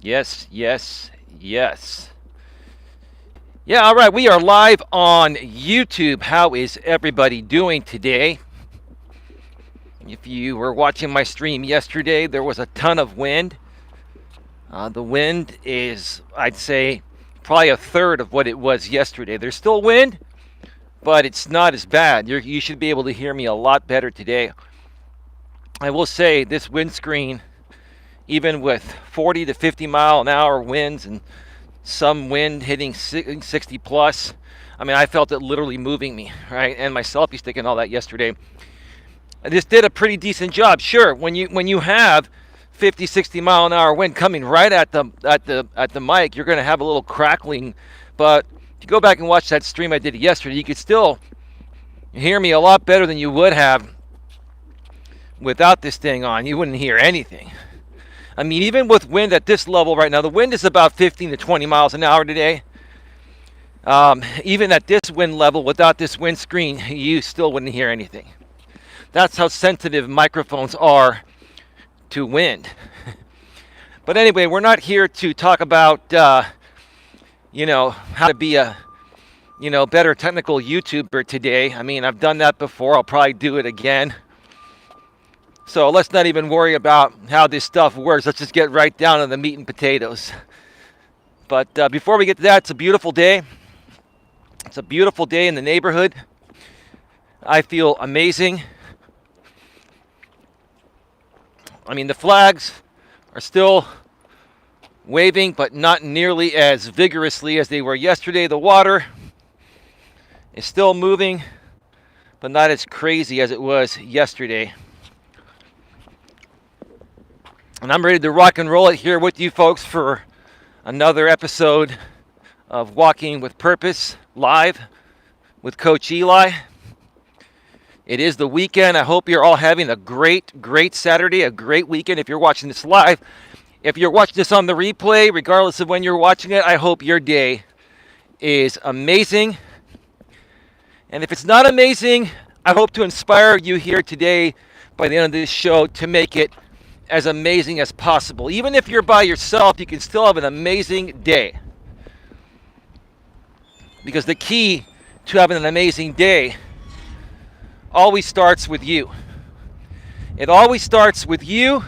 Yes, yes, yes. Yeah, all right. We are live on YouTube. How is everybody doing today? If you were watching my stream yesterday, there was a ton of wind. The wind is, I'd say, probably a third of what it was yesterday. There's still wind, but it's not as bad. You should be able to hear me a lot better today. I will say this windscreen, even with 40 to 50 mile an hour winds and some wind hitting 60 plus. I mean, I felt it literally moving me, right? And my selfie stick and all that yesterday. This did a pretty decent job. Sure, when you have 50, 60 mile an hour wind coming right at the mic, you're going to have a little crackling. But if you go back and watch that stream I did yesterday, you could still hear me a lot better than you would have without this thing on. You wouldn't hear anything. I mean, even with wind at this level right now, the wind is about 15 to 20 miles an hour today. Even at this wind level, without this windscreen, you still wouldn't hear anything. That's how sensitive microphones are to wind. But anyway, we're not here to talk about, how to be a, better technical YouTuber today. I mean, I've done that before. I'll probably do it again. So let's not even worry about how this stuff works. Let's just get right down to the meat and potatoes. But before we get to that, it's a beautiful day. It's a beautiful day in the neighborhood. I feel amazing. I mean, the flags are still waving, but not nearly as vigorously as they were yesterday. The water is still moving, but not as crazy as it was yesterday. And I'm ready to rock and roll it here with you folks for another episode of Walking with Purpose live with Coach Eli. It is the weekend. I hope you're all having a great Saturday, a great weekend if you're watching this live. If you're watching this on the replay, regardless of when you're watching it, I hope your day is amazing. And if it's not amazing, I hope to inspire you here today by the end of this show to make it as amazing as possible. Even if you're by yourself, you can still have an amazing day. Because the key to having an amazing day always starts with you. It always starts with you,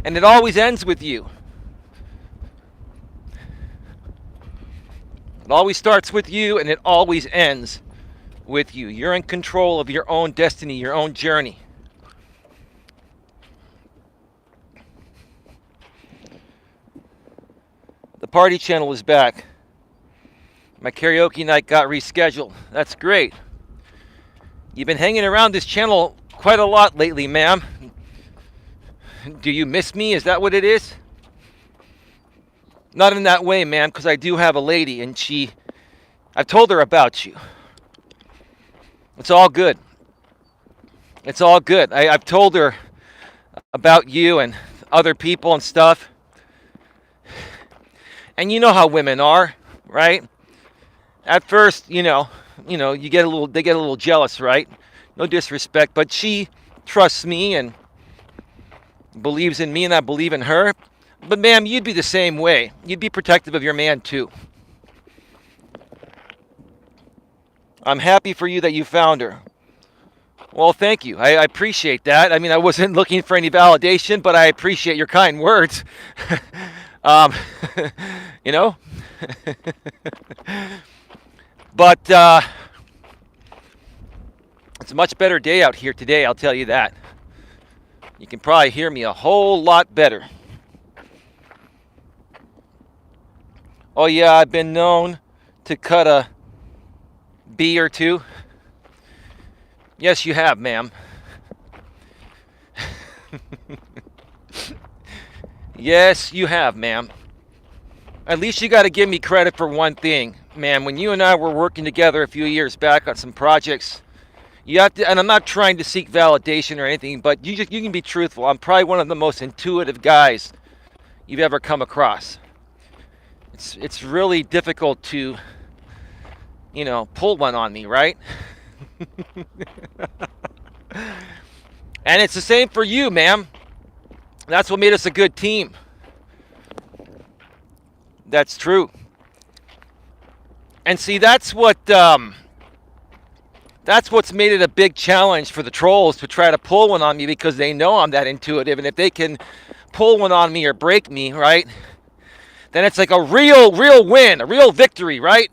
and it always ends with you. It always starts with you, and it always ends with you. You're in control of your own destiny, your own journey. The party channel is back. My karaoke night got rescheduled. That's great. You've been hanging around this channel quite a lot lately, ma'am. Do you miss me? Is that what it is? Not in that way, ma'am, because I do have a lady, and I've told her about you. It's all good. It's all good. I've told her about you and other people and stuff. And you know how women are, right? At first, they get a little jealous, right? No disrespect, but she trusts me and believes in me, and I believe in her. But ma'am, you'd be the same way. You'd be protective of your man too. I'm happy for you that you found her. Well, thank you. I appreciate that. I mean, I wasn't looking for any validation, but I appreciate your kind words. you know? But it's a much better day out here today, I'll tell you that. You can probably hear me a whole lot better. Oh yeah, I've been known to cut a bee or two. Yes, you have, ma'am. Yes, you have, ma'am. At least you got to give me credit for one thing, ma'am. When you and I were working together a few years back on some projects, you have to, and I'm not trying to seek validation or anything, but you can be truthful. I'm probably one of the most intuitive guys you've ever come across. It's really difficult to, pull one on me, right? And it's the same for you, ma'am. That's what made us a good team. That's true. And see, that's what's made it a big challenge for the trolls to try to pull one on me, because they know I'm that intuitive, and if they can pull one on me or break me, right, then it's like a real win, a real victory, right?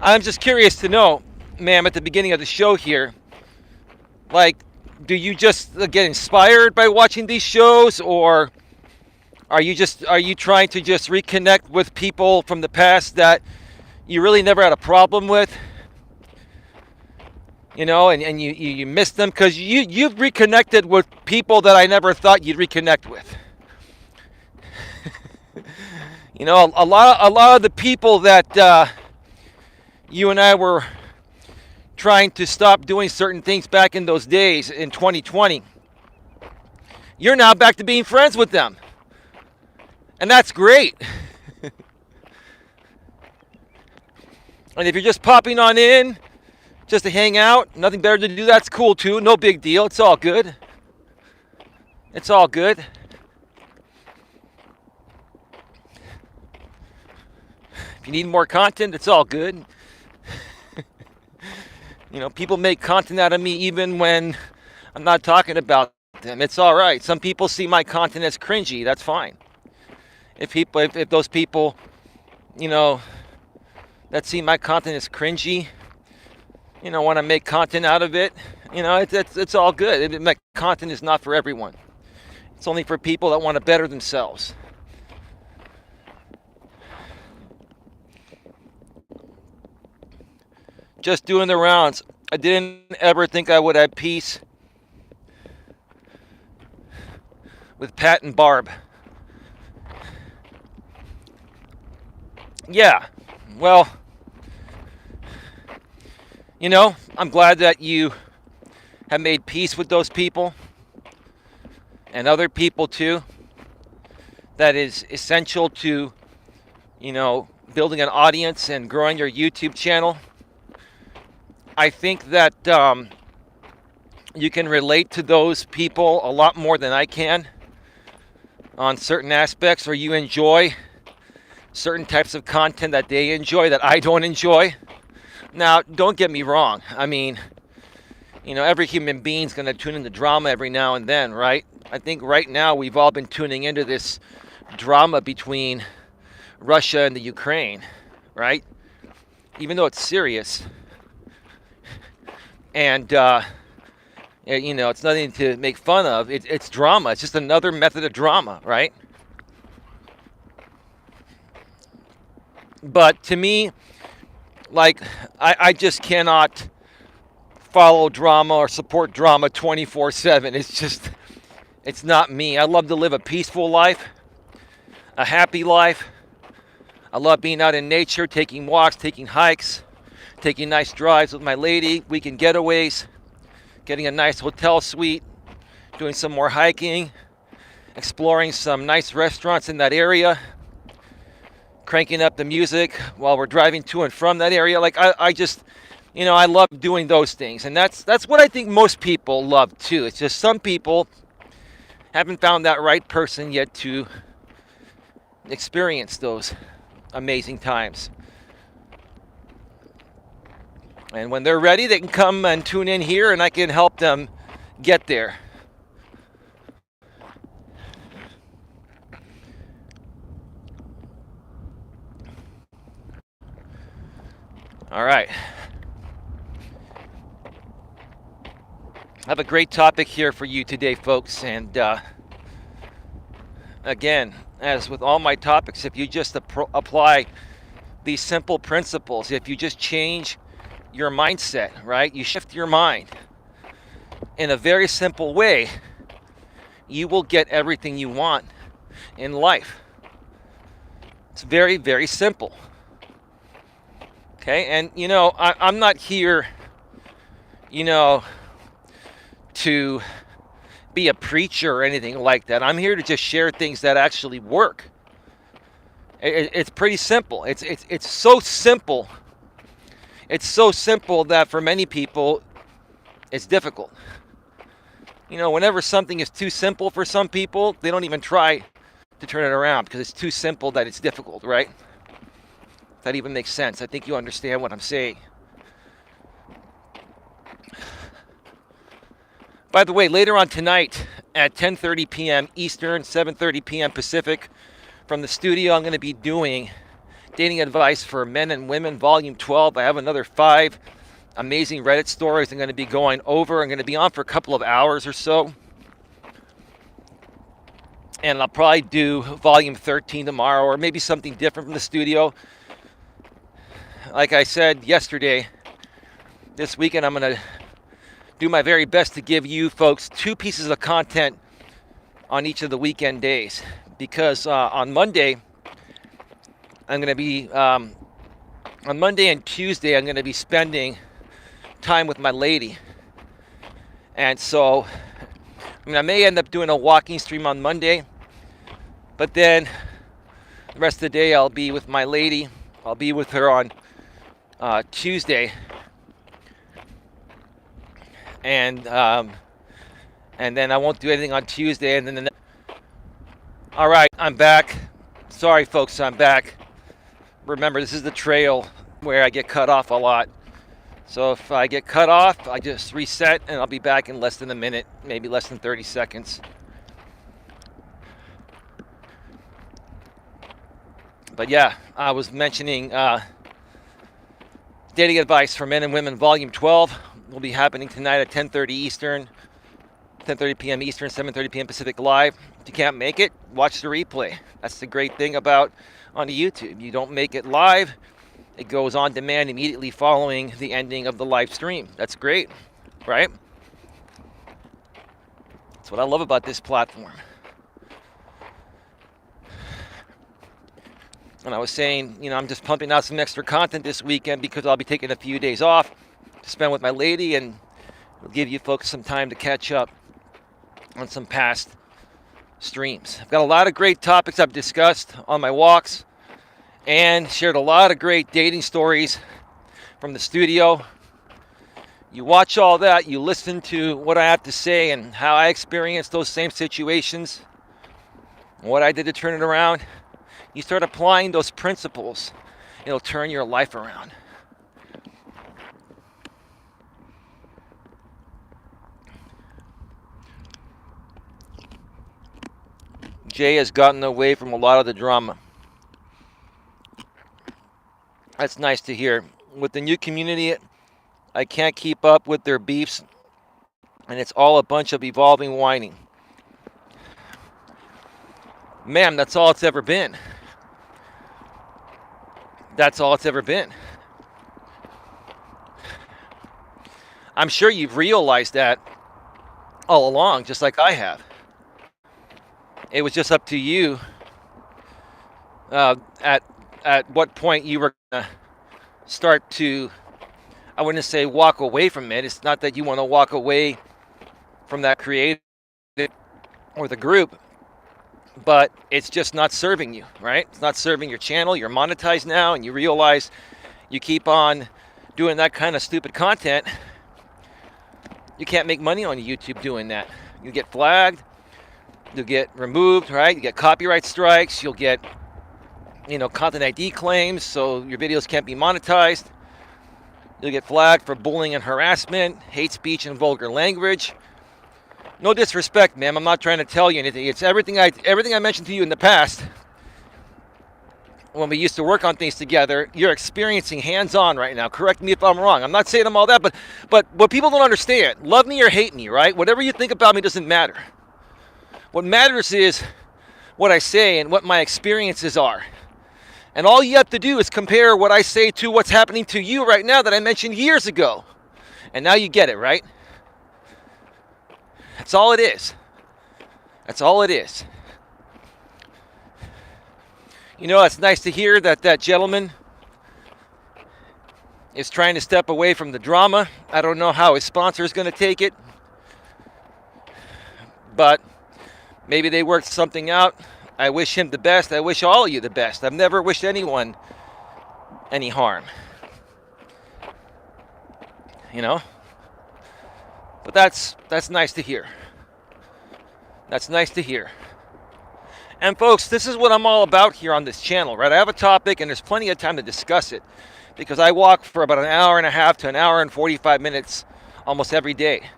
I'm just curious to know, ma'am, at the beginning of the show here, like, do you just get inspired by watching these shows, or are you trying to just reconnect with people from the past that you really never had a problem with, and you miss them? Because you've reconnected with people that I never thought you'd reconnect with. A lot of the people that you and I were trying to stop doing certain things back in those days in 2020, you're now back to being friends with them. And that's great. And if you're just popping on in just to hang out, nothing better to do, that's cool too. No big deal. It's all good. It's all good. If you need more content, it's all good. People make content out of me even when I'm not talking about them. It's all right. Some people see my content as cringy. That's fine. If those people, that see my content as cringy, want to make content out of it, it's all good. My content is not for everyone. It's only for people that want to better themselves. Just doing the rounds. I didn't ever think I would have peace with Pat and Barb. Yeah, well, I'm glad that you have made peace with those people and other people too. That is essential to, building an audience and growing your YouTube channel. I think that you can relate to those people a lot more than I can on certain aspects, or you enjoy certain types of content that they enjoy that I don't enjoy. Now, don't get me wrong. I mean, every human being's going to tune into drama every now and then, right? I think right now we've all been tuning into this drama between Russia and the Ukraine, right? Even though it's serious. And, it's nothing to make fun of. It's drama. It's just another method of drama, right? But to me, like, I just cannot follow drama or support drama 24/7. It's not me. I love to live a peaceful life, a happy life. I love being out in nature, taking walks, taking hikes, taking nice drives with my lady, weekend getaways, getting a nice hotel suite, doing some more hiking, exploring some nice restaurants in that area, cranking up the music while we're driving to and from that area. Like, I just, I love doing those things. And that's what I think most people love too. It's just some people haven't found that right person yet to experience those amazing times. And when they're ready, they can come and tune in here and I can help them get there. All right. I have a great topic here for you today, folks. And again, as with all my topics, if you just apply these simple principles, if you just change your mindset, right? You shift your mind in a very simple way, you will get everything you want in life. It's very, very simple. Okay, and I'm not here, to be a preacher or anything like that. I'm here to just share things that actually work. It's pretty simple. It's so simple. It's so simple that for many people, it's difficult. whenever something is too simple for some people, they don't even try to turn it around because it's too simple that it's difficult, right? That even makes sense. I think you understand what I'm saying. By the way, later on tonight at 10:30 p.m. Eastern, 7:30 p.m. Pacific, from the studio, I'm going to be doing Dating Advice for Men and Women, Volume 12. I have another 5 amazing Reddit stories I'm going to be going over. I'm going to be on for a couple of hours or so. And I'll probably do Volume 13 tomorrow, or maybe something different from the studio. Like I said yesterday, this weekend I'm going to do my very best to give you folks 2 pieces of content on each of the weekend days. Because on Monday, I'm going to be, on Monday and Tuesday, I'm going to be spending time with my lady. And so, I may end up doing a walking stream on Monday, but then the rest of the day I'll be with my lady. I'll be with her on Tuesday. And then I won't do anything on Tuesday. And then all right, I'm back. Sorry, folks, I'm back. Remember, this is the trail where I get cut off a lot. So if I get cut off, I just reset, and I'll be back in less than a minute, maybe less than 30 seconds. But yeah, I was mentioning Dating Advice for Men and Women, Volume 12. Will be happening tonight at 10:30 Eastern, 10:30 p.m. Eastern, 7:30 p.m. Pacific live. If you can't make it, watch the replay. That's the great thing about on YouTube. You don't make it live, it goes on demand immediately following the ending of the live stream. That's great, right? That's what I love about this platform. And I was saying, I'm just pumping out some extra content this weekend because I'll be taking a few days off to spend with my lady, and it'll give you folks some time to catch up on some past streams. I've got a lot of great topics I've discussed on my walks and shared a lot of great dating stories from the studio. You watch all that, you listen to what I have to say and how I experienced those same situations, what I did to turn it around. You start applying those principles, it'll turn your life around. Jay has gotten away from a lot of the drama. That's nice to hear. With the new community, I can't keep up with their beefs, and it's all a bunch of evolving whining. Ma'am, that's all it's ever been. That's all it's ever been. I'm sure you've realized that all along, just like I have. It was just up to you at what point you were going to start to, I wouldn't say walk away from it. It's not that you want to walk away from that creative or the group, but it's just not serving you, right? It's not serving your channel. You're monetized now, and you realize you keep on doing that kind of stupid content. You can't make money on YouTube doing that. You get flagged. You'll get removed, right? You get copyright strikes. You'll get, content ID claims, so your videos can't be monetized. You'll get flagged for bullying and harassment, hate speech and vulgar language. No disrespect, ma'am. I'm not trying to tell you anything. It's everything I mentioned to you in the past. When we used to work on things together, you're experiencing hands-on right now. Correct me if I'm wrong. I'm not saying I'm all that, but what people don't understand, love me or hate me, right? Whatever you think about me doesn't matter. What matters is what I say and what my experiences are. And all you have to do is compare what I say to what's happening to you right now that I mentioned years ago. And now you get it, right? That's all it is. That's all it is. It's nice to hear that gentleman is trying to step away from the drama. I don't know how his sponsor is going to take it, but maybe they worked something out. I wish him the best. I wish all of you the best. I've never wished anyone any harm. But that's nice to hear. That's nice to hear. And folks, this is what I'm all about here on this channel, right? I have a topic and there's plenty of time to discuss it because I walk for about an hour and a half to an hour and 45 minutes almost every day.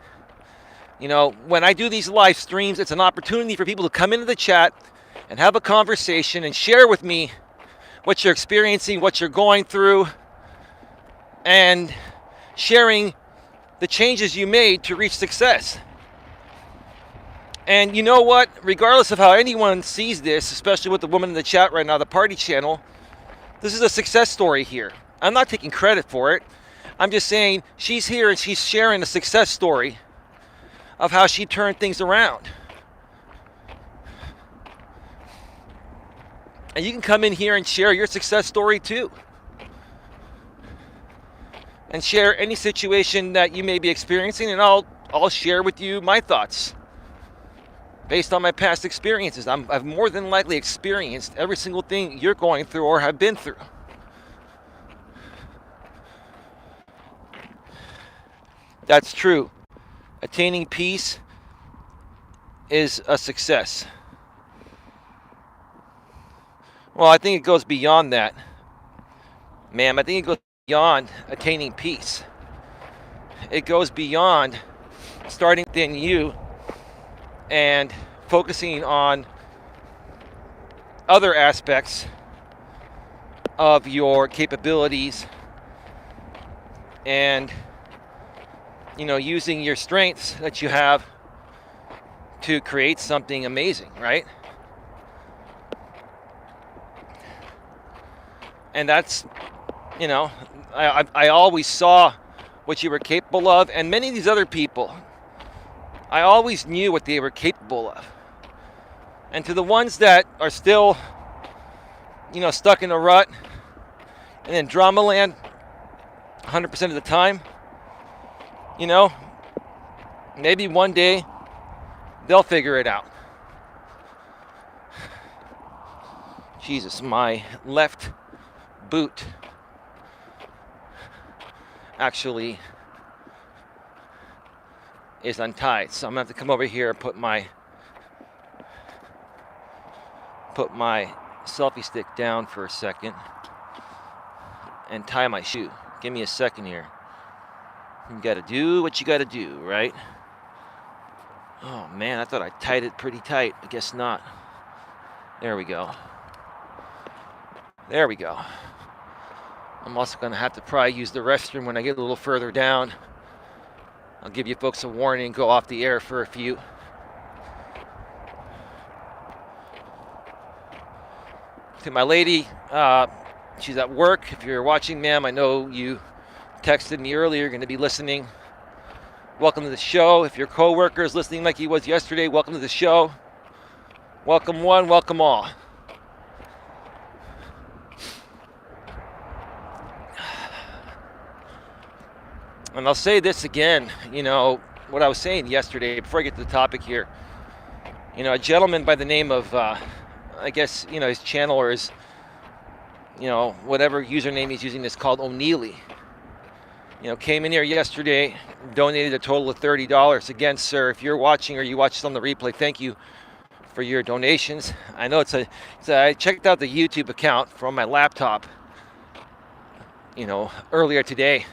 You know, when I do these live streams, it's an opportunity for people to come into the chat and have a conversation and share with me what you're experiencing, what you're going through, and sharing the changes you made to reach success. And you know what? Regardless of how anyone sees this, especially with the woman in the chat right now, the party channel, this is a success story here. I'm not taking credit for it. I'm just saying she's here and she's sharing a success story of how she turned things around. And you can come in here and share your success story too. And share any situation that you may be experiencing, and I'll share with you my thoughts based on my past experiences. I've more than likely experienced every single thing you're going through or have been through. That's true. Attaining peace is a success. Well, I think it goes beyond that, ma'am. I think it goes beyond attaining peace. It goes beyond starting within you and focusing on other aspects of your capabilities and, you know, using your strengths that you have to create something amazing, right? And that's, you know, I always saw what you were capable of, and many of these other people, I always knew what they were capable of. And to the ones that are still, you know, stuck in a rut and in drama land 100% of the time, you know, maybe one day they'll figure it out. Jesus, my left boot actually is untied, so I'm gonna have to come over here and put my selfie stick down for a second and tie my shoe. Give me a second here. You gotta do what you gotta do, right? Oh man, I thought I tied it pretty tight. I guess not. There we go. There we go. I'm also gonna have to probably use the restroom when I get a little further down. I'll give you folks a warning, go off the air for a few. To my lady, she's at work. If you're watching, ma'am, I know you texted me earlier, you're gonna be listening. Welcome to the show. If your coworker is listening like he was yesterday, welcome to the show. Welcome one, welcome all. And I'll say this again, you know, what I was saying yesterday, before I get to the topic here. You know, a gentleman by the name of, I guess, you know, his channel or his, you know, whatever username he's using is called O'Neilly. You know, came in here yesterday, donated a total of $30. Again, sir, if you're watching or you watch this on the replay, thank you for your donations. I know I checked out the YouTube account from my laptop, you know, earlier today.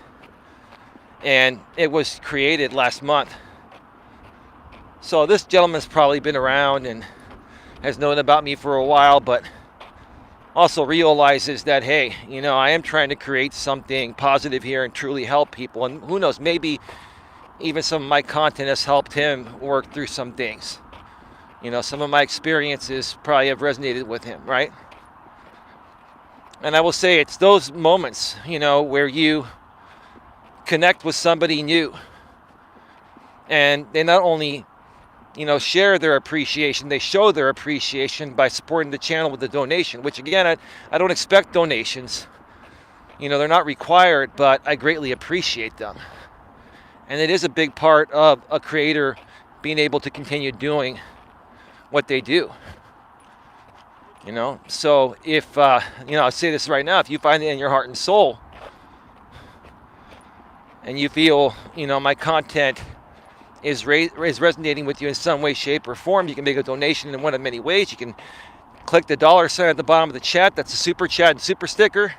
And it was created last month. So this gentleman's probably been around and has known about me for a while, but also realizes that, hey, you know, I am trying to create something positive here and truly help people. And who knows, maybe even some of my content has helped him work through some things. You know, some of my experiences probably have resonated with him, right? And I will say it's those moments, you know, where you connect with somebody new and they not only, you know, share their appreciation, they show their appreciation by supporting the channel with a donation, which again, I don't expect donations. You know, they're not required, but I greatly appreciate them. And it is a big part of a creator being able to continue doing what they do. You know, so if, you know, I'll say this right now, if you find it in your heart and soul and you feel, you know, my content is resonating with you in some way, shape, or form, you can make a donation in one of many ways. You can click the $sign at the bottom of the chat. That's the super chat and super sticker.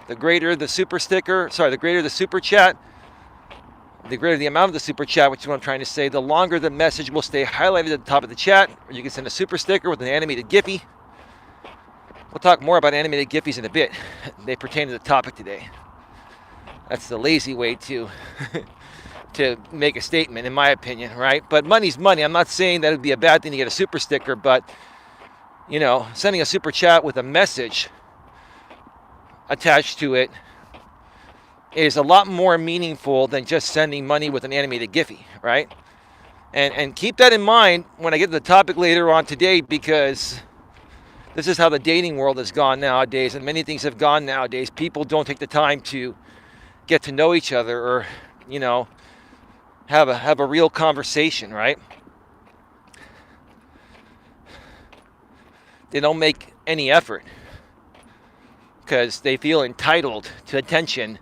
The greater the super sticker, the greater the super chat, the greater the amount of the super chat, which is what I'm trying to say, the longer the message will stay highlighted at the top of the chat. Or you can send a super sticker with an animated Giphy. We'll talk more about animated Giphies in a bit. They pertain to the topic today. That's the lazy way to to make a statement, in my opinion, right? But money's money. I'm not saying that it would be a bad thing to get a super sticker, but, you know, sending a super chat with a message attached to it is a lot more meaningful than just sending money with an animated Giphy, right? And keep that in mind when I get to the topic later on today, because this is how the dating world has gone nowadays, and many things have gone nowadays. People don't take the time to get to know each other, or, you know, have a real conversation, right? They don't make any effort because they feel entitled to attention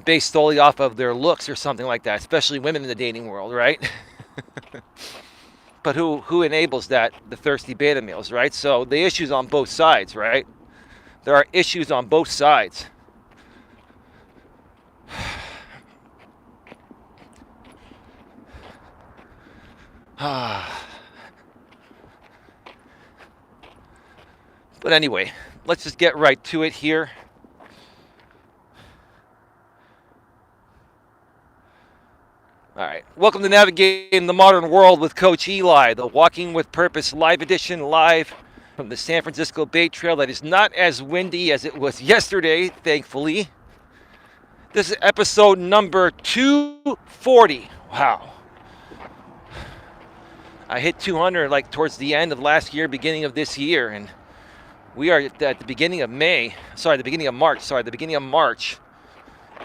based solely off of their looks or something like that, especially women in the dating world, right? But who enables that? The thirsty beta males, right? So the issues on both sides, right? There are issues on both sides. But anyway, let's just get right to it here. All right. Welcome to Navigating the Modern World with Coach Eli, the Walking with Purpose live edition, live from the San Francisco Bay Trail that is not as windy as it was yesterday, thankfully. This is episode number 240. Wow. I hit 200 like towards the end of last year, beginning of this year, and we are at the beginning of the beginning of March,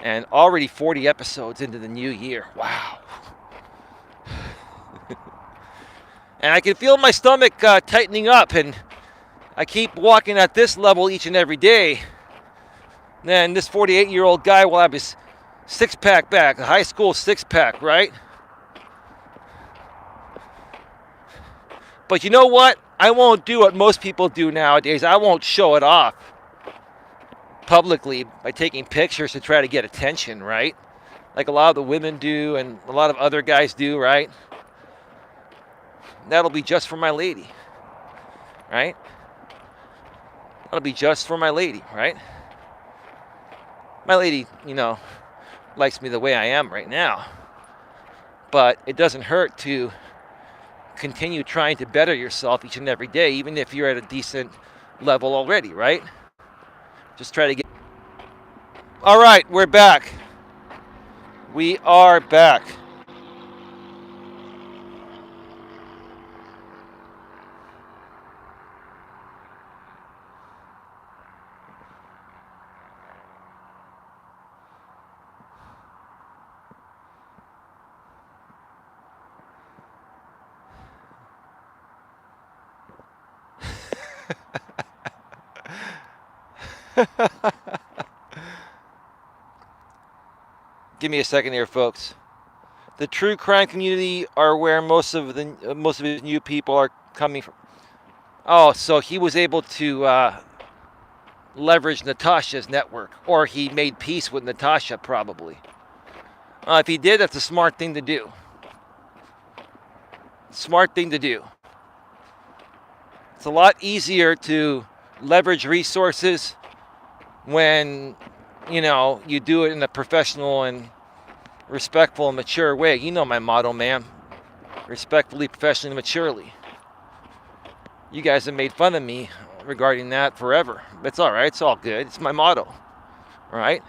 and already 40 episodes into the new year. Wow. And I can feel my stomach tightening up, and I keep walking at this level each and every day. Then this 48-year-old guy will have his six-pack back, a high school six-pack, right? But you know what? I won't do what most people do nowadays. I won't show it off publicly by taking pictures to try to get attention, right? Like a lot of the women do and a lot of other guys do, right? That'll be just for my lady, right? That'll be just for my lady, right? My lady, you know, likes me the way I am right now. But it doesn't hurt to continue trying to better yourself each and every day, even if you're at a decent level already, right? Just try to get... All right, we're back. We are back. Give me a second here, folks. The true crime community are where most of his new people are coming from. Oh, so he was able to leverage Natasha's network, or he made peace with Natasha, probably. If he did, that's a smart thing to do. Smart thing to do. It's a lot easier to leverage resources when, you know, you do it in a professional and respectful and mature way. You know my motto, man. Respectfully, professionally, and maturely. You guys have made fun of me regarding that forever. But it's all right. It's all good. It's my motto. All right?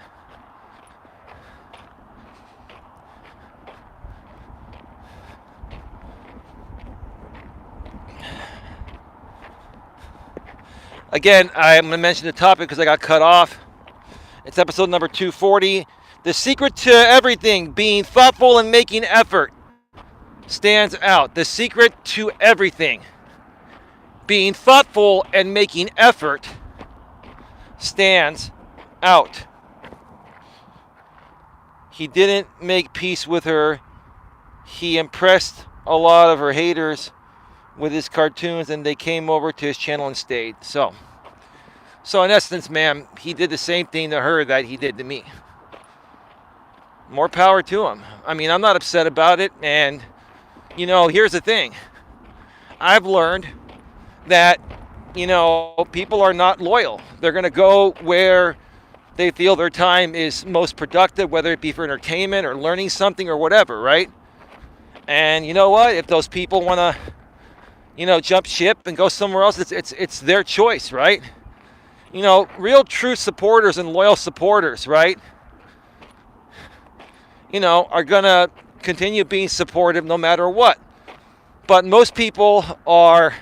Again, I'm going to mention the topic because I got cut off. It's episode number 240. The secret to everything, being thoughtful and making effort, stands out. The secret to everything, being thoughtful and making effort, stands out. He didn't make peace with her he impressed a lot of her haters with his cartoons, and they came over to his channel and stayed. So in essence, ma'am, he did the same thing to her that he did to me. More power to him. I mean, I'm not upset about it. And, here's the thing. I've learned that, people are not loyal. They're going to go where they feel their time is most productive, whether it be for entertainment or learning something or whatever, right? And you know what? If those people want to, jump ship and go somewhere else, it's their choice, right? Real true supporters and loyal supporters, right? Are going to continue being supportive no matter what. But most people are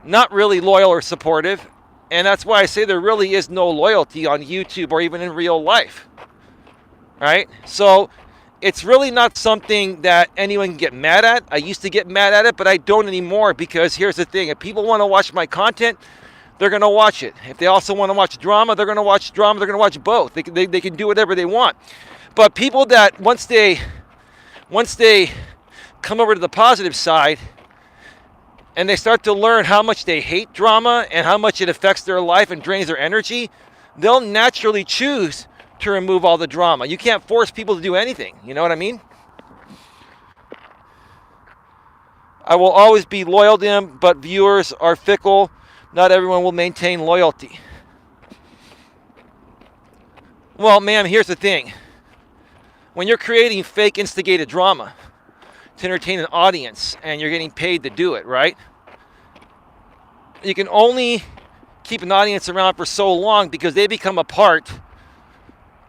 not really loyal or supportive. And that's why I say there really is no loyalty on YouTube or even in real life. Right? So it's really not something that anyone can get mad at. I used to get mad at it, but I don't anymore, because here's the thing. If people want to watch my content, they're going to watch it. If they also want to watch drama, they're going to watch drama. They're going to watch both. They can do whatever they want. But people that once they come over to the positive side and they start to learn how much they hate drama and how much it affects their life and drains their energy, they'll naturally choose to remove all the drama. You can't force people to do anything. You know what I mean? I will always be loyal to him, but viewers are fickle. Not everyone will maintain loyalty. Well, ma'am, here's the thing. When you're creating fake instigated drama to entertain an audience and you're getting paid to do it, right? You can only keep an audience around for so long because they become a part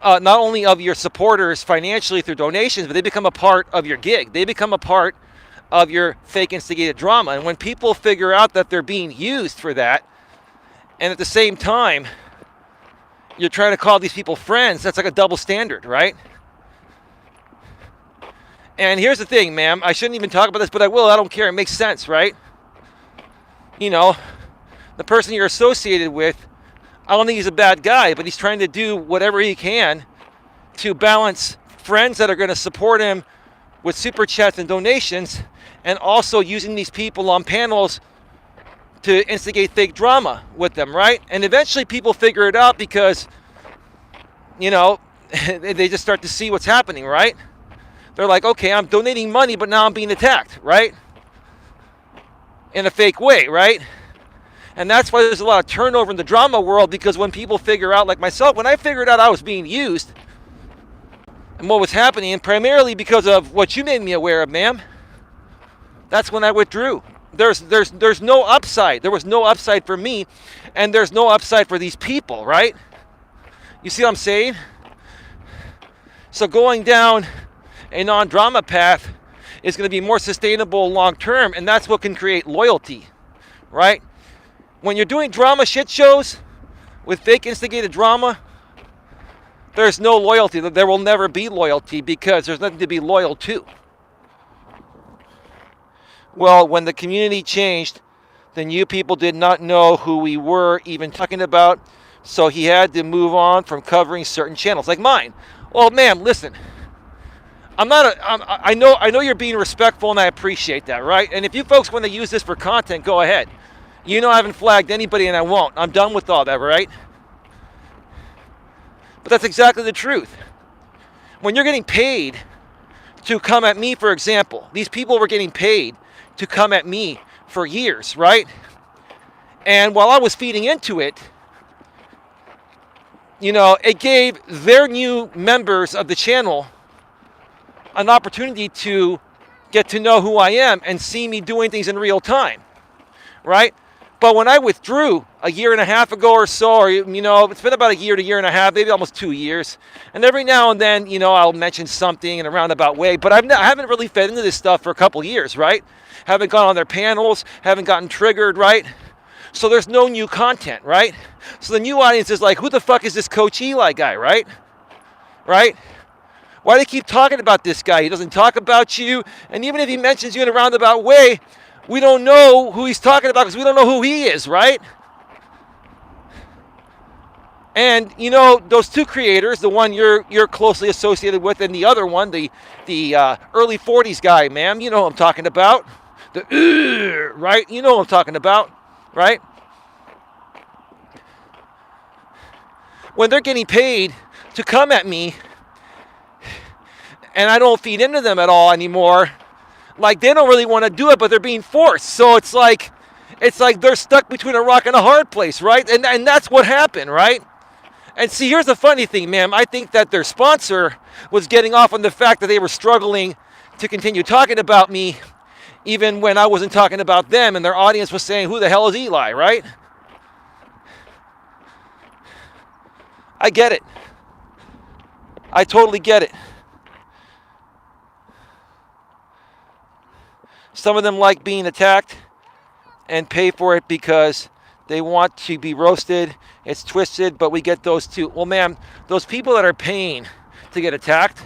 not only of your supporters financially through donations, but they become a part of your gig. They become a part of your fake instigated drama. And when people figure out that they're being used for that, and at the same time, you're trying to call these people friends, that's like a double standard, right? And here's the thing, ma'am. I shouldn't even talk about this, but I will. I don't care. It makes sense, right? The person you're associated with, I don't think he's a bad guy, but he's trying to do whatever he can to balance friends that are going to support him with super chats and donations, and also using these people on panels to instigate fake drama with them, right? And eventually people figure it out because, they just start to see what's happening, right? They're like, okay, I'm donating money, but now I'm being attacked, right? In a fake way, right? And that's why there's a lot of turnover in the drama world, because when people figure out, like myself, when I figured out I was being used and what was happening, and primarily because of what you made me aware of, ma'am, that's when I withdrew. There's no upside. There was no upside for me, and there's no upside for these people, right? You see what I'm saying? So going down a non-drama path is going to be more sustainable long term, and that's what can create loyalty, right? When you're doing drama shit shows with fake instigated drama, there's no loyalty. There will never be loyalty because there's nothing to be loyal to. Well, when the community changed, then you people did not know who we were even talking about, so he had to move on from covering certain channels like mine. Well, ma'am, listen. I know you're being respectful, and I appreciate that, right? And if you folks want to use this for content, go ahead. I haven't flagged anybody, and I won't. I'm done with all that, right? But that's exactly the truth. When you're getting paid to come at me, for example, these people were getting paid to come at me for years, right? And while I was feeding into it, it gave their new members of the channel an opportunity to get to know who I am and see me doing things in real time, right? But when I withdrew a year and a half ago or so, or, it's been about a year to year and a half, maybe almost 2 years. And every now and then, I'll mention something in a roundabout way, but I haven't really fed into this stuff for a couple years, right? Haven't gone on their panels, haven't gotten triggered, right? So there's no new content, right? So the new audience is like, who the fuck is this Coach Eli guy, right? Right? Why do they keep talking about this guy? He doesn't talk about you. And even if he mentions you in a roundabout way, we don't know who he's talking about because we don't know who he is, right? And you know those two creators, the one you're closely associated with, and the other one, the early '40s guy, ma'am. You know what I'm talking about. The right. You know what I'm talking about, right? When they're getting paid to come at me, and I don't feed into them at all anymore. Like they don't really want to do it, but they're being forced. So it's like they're stuck between a rock and a hard place, right? And that's what happened, right? And see, here's the funny thing, ma'am. I think that their sponsor was getting off on the fact that they were struggling to continue talking about me, even when I wasn't talking about them, and their audience was saying, "Who the hell is Eli?" Right? I get it. I totally get it. Some of them like being attacked and pay for it because they want to be roasted. It's twisted, but we get those too. Well, ma'am, those people that are paying to get attacked,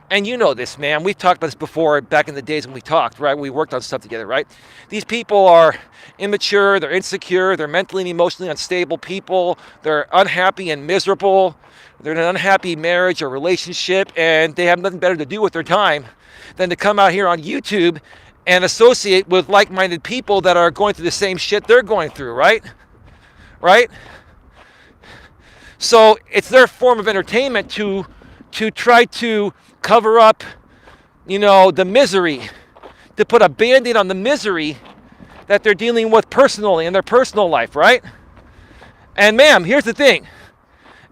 and you know this, ma'am. We've talked about this before back in the days when we talked, right? We worked on stuff together, right? These people are immature, they're insecure, they're mentally and emotionally unstable people. They're unhappy and miserable. They're in an unhappy marriage or relationship, and they have nothing better to do with their time than to come out here on YouTube and associate with like-minded people that are going through the same shit they're going through, right? Right? So it's their form of entertainment to try to cover up, you know, the misery, to put a band-aid on the misery that they're dealing with personally in their personal life, right? And ma'am, here's the thing.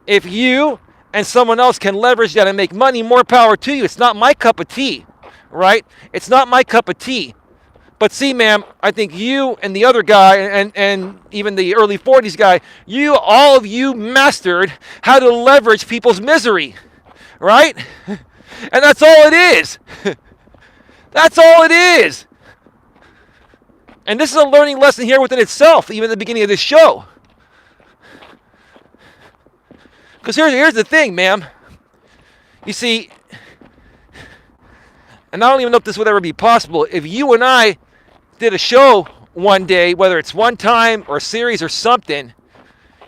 If you and someone else can leverage that and make money, more power to you. It's not my cup of tea, right? It's not my cup of tea. But see, ma'am, I think you and the other guy and even the early 40s guy, all of you mastered how to leverage people's misery, right? And that's all it is. That's all it is. And this is a learning lesson here within itself, even at the beginning of this show. Because here's the thing, ma'am. You see, and I don't even know if this would ever be possible, if you and I did a show one day, whether it's one time or a series or something,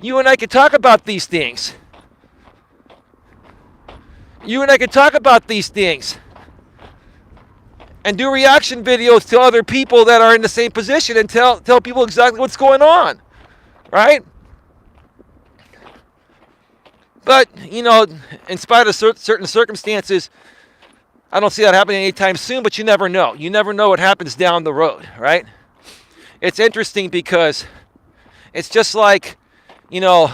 you and I could talk about these things. You and I could talk about these things. And do reaction videos to other people that are in the same position and tell people exactly what's going on. Right? But, you know, in spite of certain circumstances, I don't see that happening anytime soon, but you never know. You never know what happens down the road, right? It's interesting because it's just like, you know,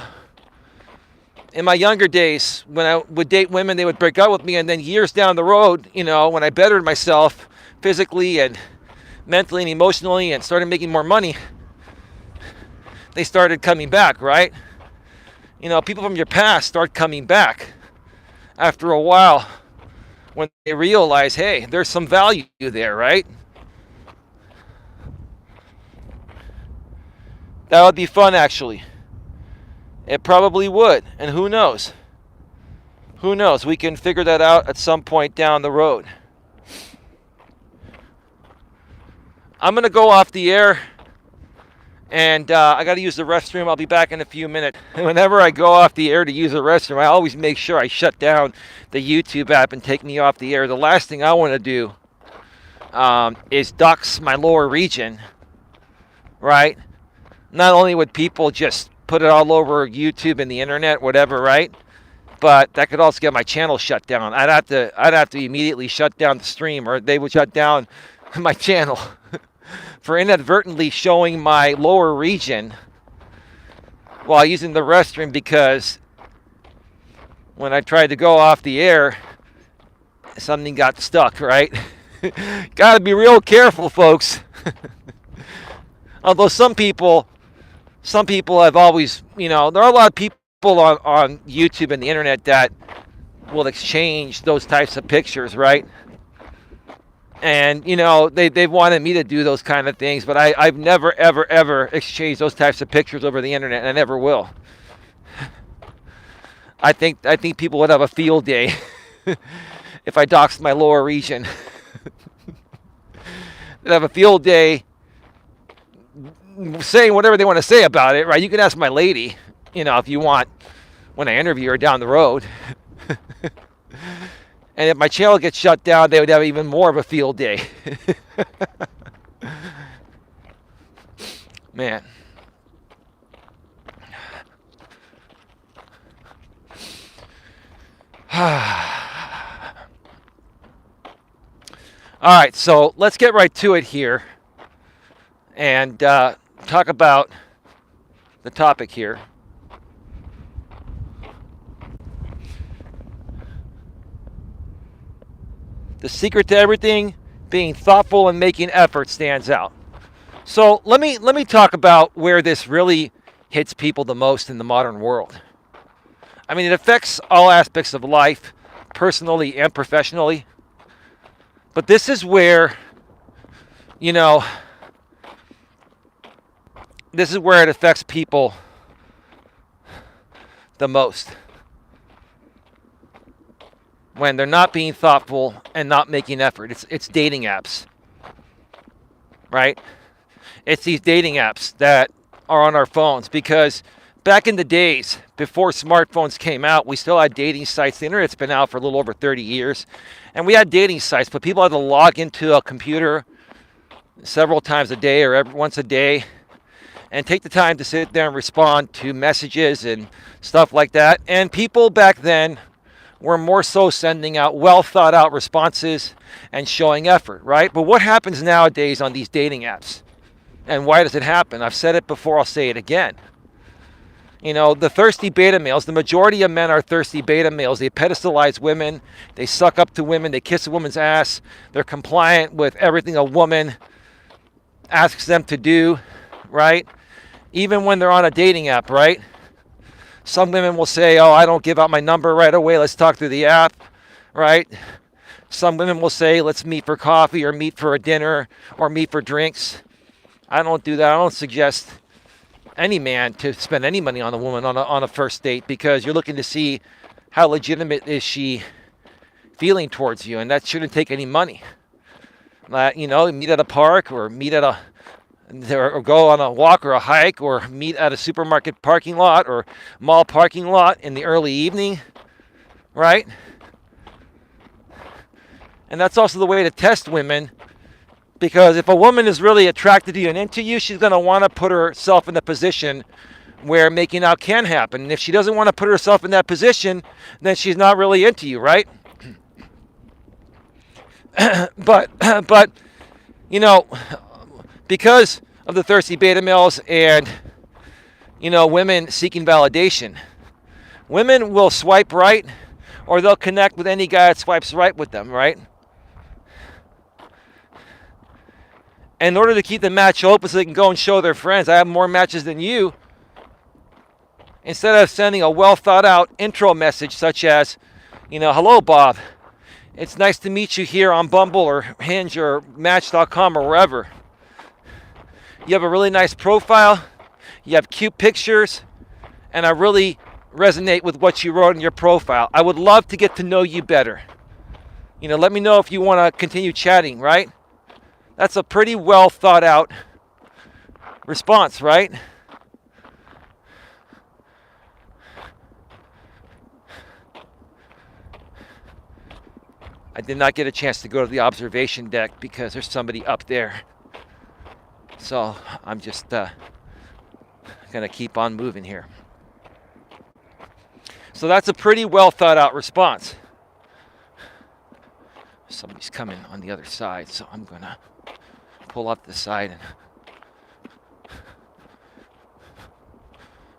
in my younger days, when I would date women, they would break up with me, and then years down the road, you know, when I bettered myself physically and mentally and emotionally and started making more money, they started coming back, right? You know, people from your past start coming back after a while when they realize, hey, there's some value there, right? That would be fun, actually. It probably would. And who knows? Who knows? We can figure that out at some point down the road. I'm going to go off the air. And I got to use the restroom. I'll be back in a few minutes. Whenever I go off the air to use the restroom, I always make sure I shut down the YouTube app and take me off the air. The last thing I want to do is dox my lower region, right? Not only would people just put it all over YouTube and the internet, whatever, right? But that could also get my channel shut down. I'd have to immediately shut down the stream, or they would shut down my channel for inadvertently showing my lower region while using the restroom, because when I tried to go off the air, something got stuck, right? Gotta be real careful, folks. Although some people have always, you know, there are a lot of people on YouTube and the internet that will exchange those types of pictures, right? And, you know, they've wanted me to do those kind of things, but I've never, ever, ever exchanged those types of pictures over the internet, and I never will. I think people would have a field day if I doxed my lower region. They'd have a field day saying whatever they want to say about it, right? You can ask my lady, you know, if you want. when I interview her down the road. And if my channel gets shut down, they would have even more of a field day. Man. All right, so let's get right to it here and talk about the topic here. The secret to everything, being thoughtful and making effort, stands out. So let me talk about where this really hits people the most in the modern world. I mean, it affects all aspects of life, personally and professionally. But this is where, this is where it affects people the most. When they're not being thoughtful and not making effort. It's dating apps, right? It's these dating apps that are on our phones, because back in the days, before smartphones came out, we still had dating sites. The internet's been out for a little over 30 years. And we had dating sites, but people had to log into a computer several times a day or once a day and take the time to sit there and respond to messages and stuff like that. And people back then were more so sending out well thought out responses and showing effort, right? But what happens nowadays on these dating apps? And why does it happen? I've said it before, I'll say it again. The thirsty beta males, the majority of men are thirsty beta males. They pedestalize women. They suck up to women. They kiss a woman's ass. They're compliant with everything a woman asks them to do, right? Even when they're on a dating app, right? Some women will say, oh, I don't give out my number right away. Let's talk through the app, right? Some women will say, let's meet for coffee or meet for a dinner or meet for drinks. I don't do that. I don't suggest any man to spend any money on a woman on a first date, because you're looking to see how legitimate is she feeling towards you, and that shouldn't take any money. Meet at a park or meet at or go on a walk or a hike or meet at a supermarket parking lot or mall parking lot in the early evening, right? And that's also the way to test women, because if a woman is really attracted to you and into you, she's going to want to put herself in a position where making out can happen. And if she doesn't want to put herself in that position, then she's not really into you, right? but because of the thirsty beta males and, women seeking validation, women will swipe right, or they'll connect with any guy that swipes right with them, right? In order to keep the match open so they can go and show their friends, I have more matches than you. Instead of sending a well thought out intro message such as, hello, Bob. It's nice to meet you here on Bumble or Hinge or Match.com or wherever. You have a really nice profile. You have cute pictures. And I really resonate with what you wrote in your profile. I would love to get to know you better. Let me know if you want to continue chatting, right? That's a pretty well thought out response, right? I did not get a chance to go to the observation deck because there's somebody up there. So I'm just going to keep on moving here. So that's a pretty well thought out response. Somebody's coming on the other side, so I'm going to pull up the side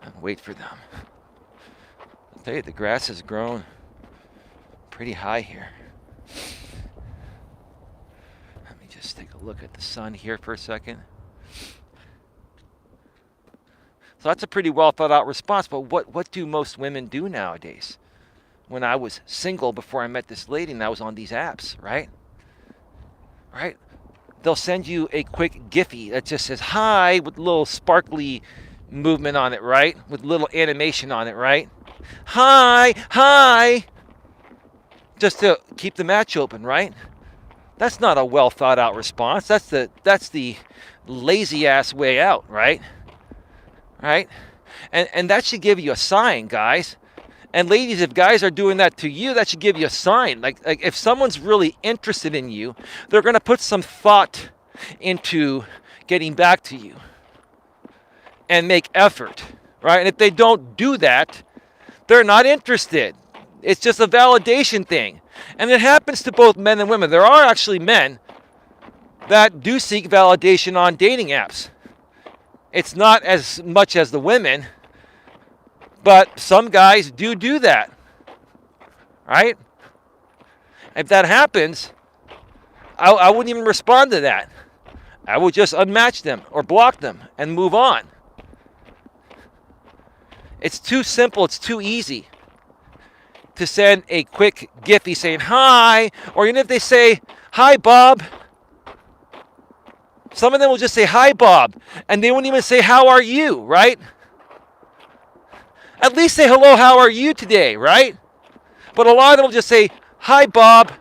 and wait for them. I'll tell you, the grass has grown pretty high here. Let me just take a look at the sun here for a second. So that's a pretty well thought out response, but what do most women do nowadays? When I was single before I met this lady and I was on these apps, right? Right? They'll send you a quick Giphy that just says hi with a little sparkly movement on it, right? With little animation on it, right? Hi. Just to keep the match open, right? That's not a well thought out response. That's the lazy ass way out, right? Right? And that should give you a sign, guys, And ladies, if guys are doing that to you, that should give you a sign. Like if someone's really interested in you, they're going to put some thought into getting back to you and make effort, right? And if they don't do that, they're not interested. It's just a validation thing. And it happens to both men and women. There are actually men that do seek validation on dating apps. It's not as much as the women, but some guys do that, right? If that happens, I wouldn't even respond to that. I would just unmatch them or block them and move on. It's too simple. It's too easy to send a quick Giphy saying hi, or even if they say, hi, Bob. Some of them will just say, hi, Bob, and they won't even say, how are you, right? At least say, hello, how are you today, right? But a lot of them will just say, hi, Bob,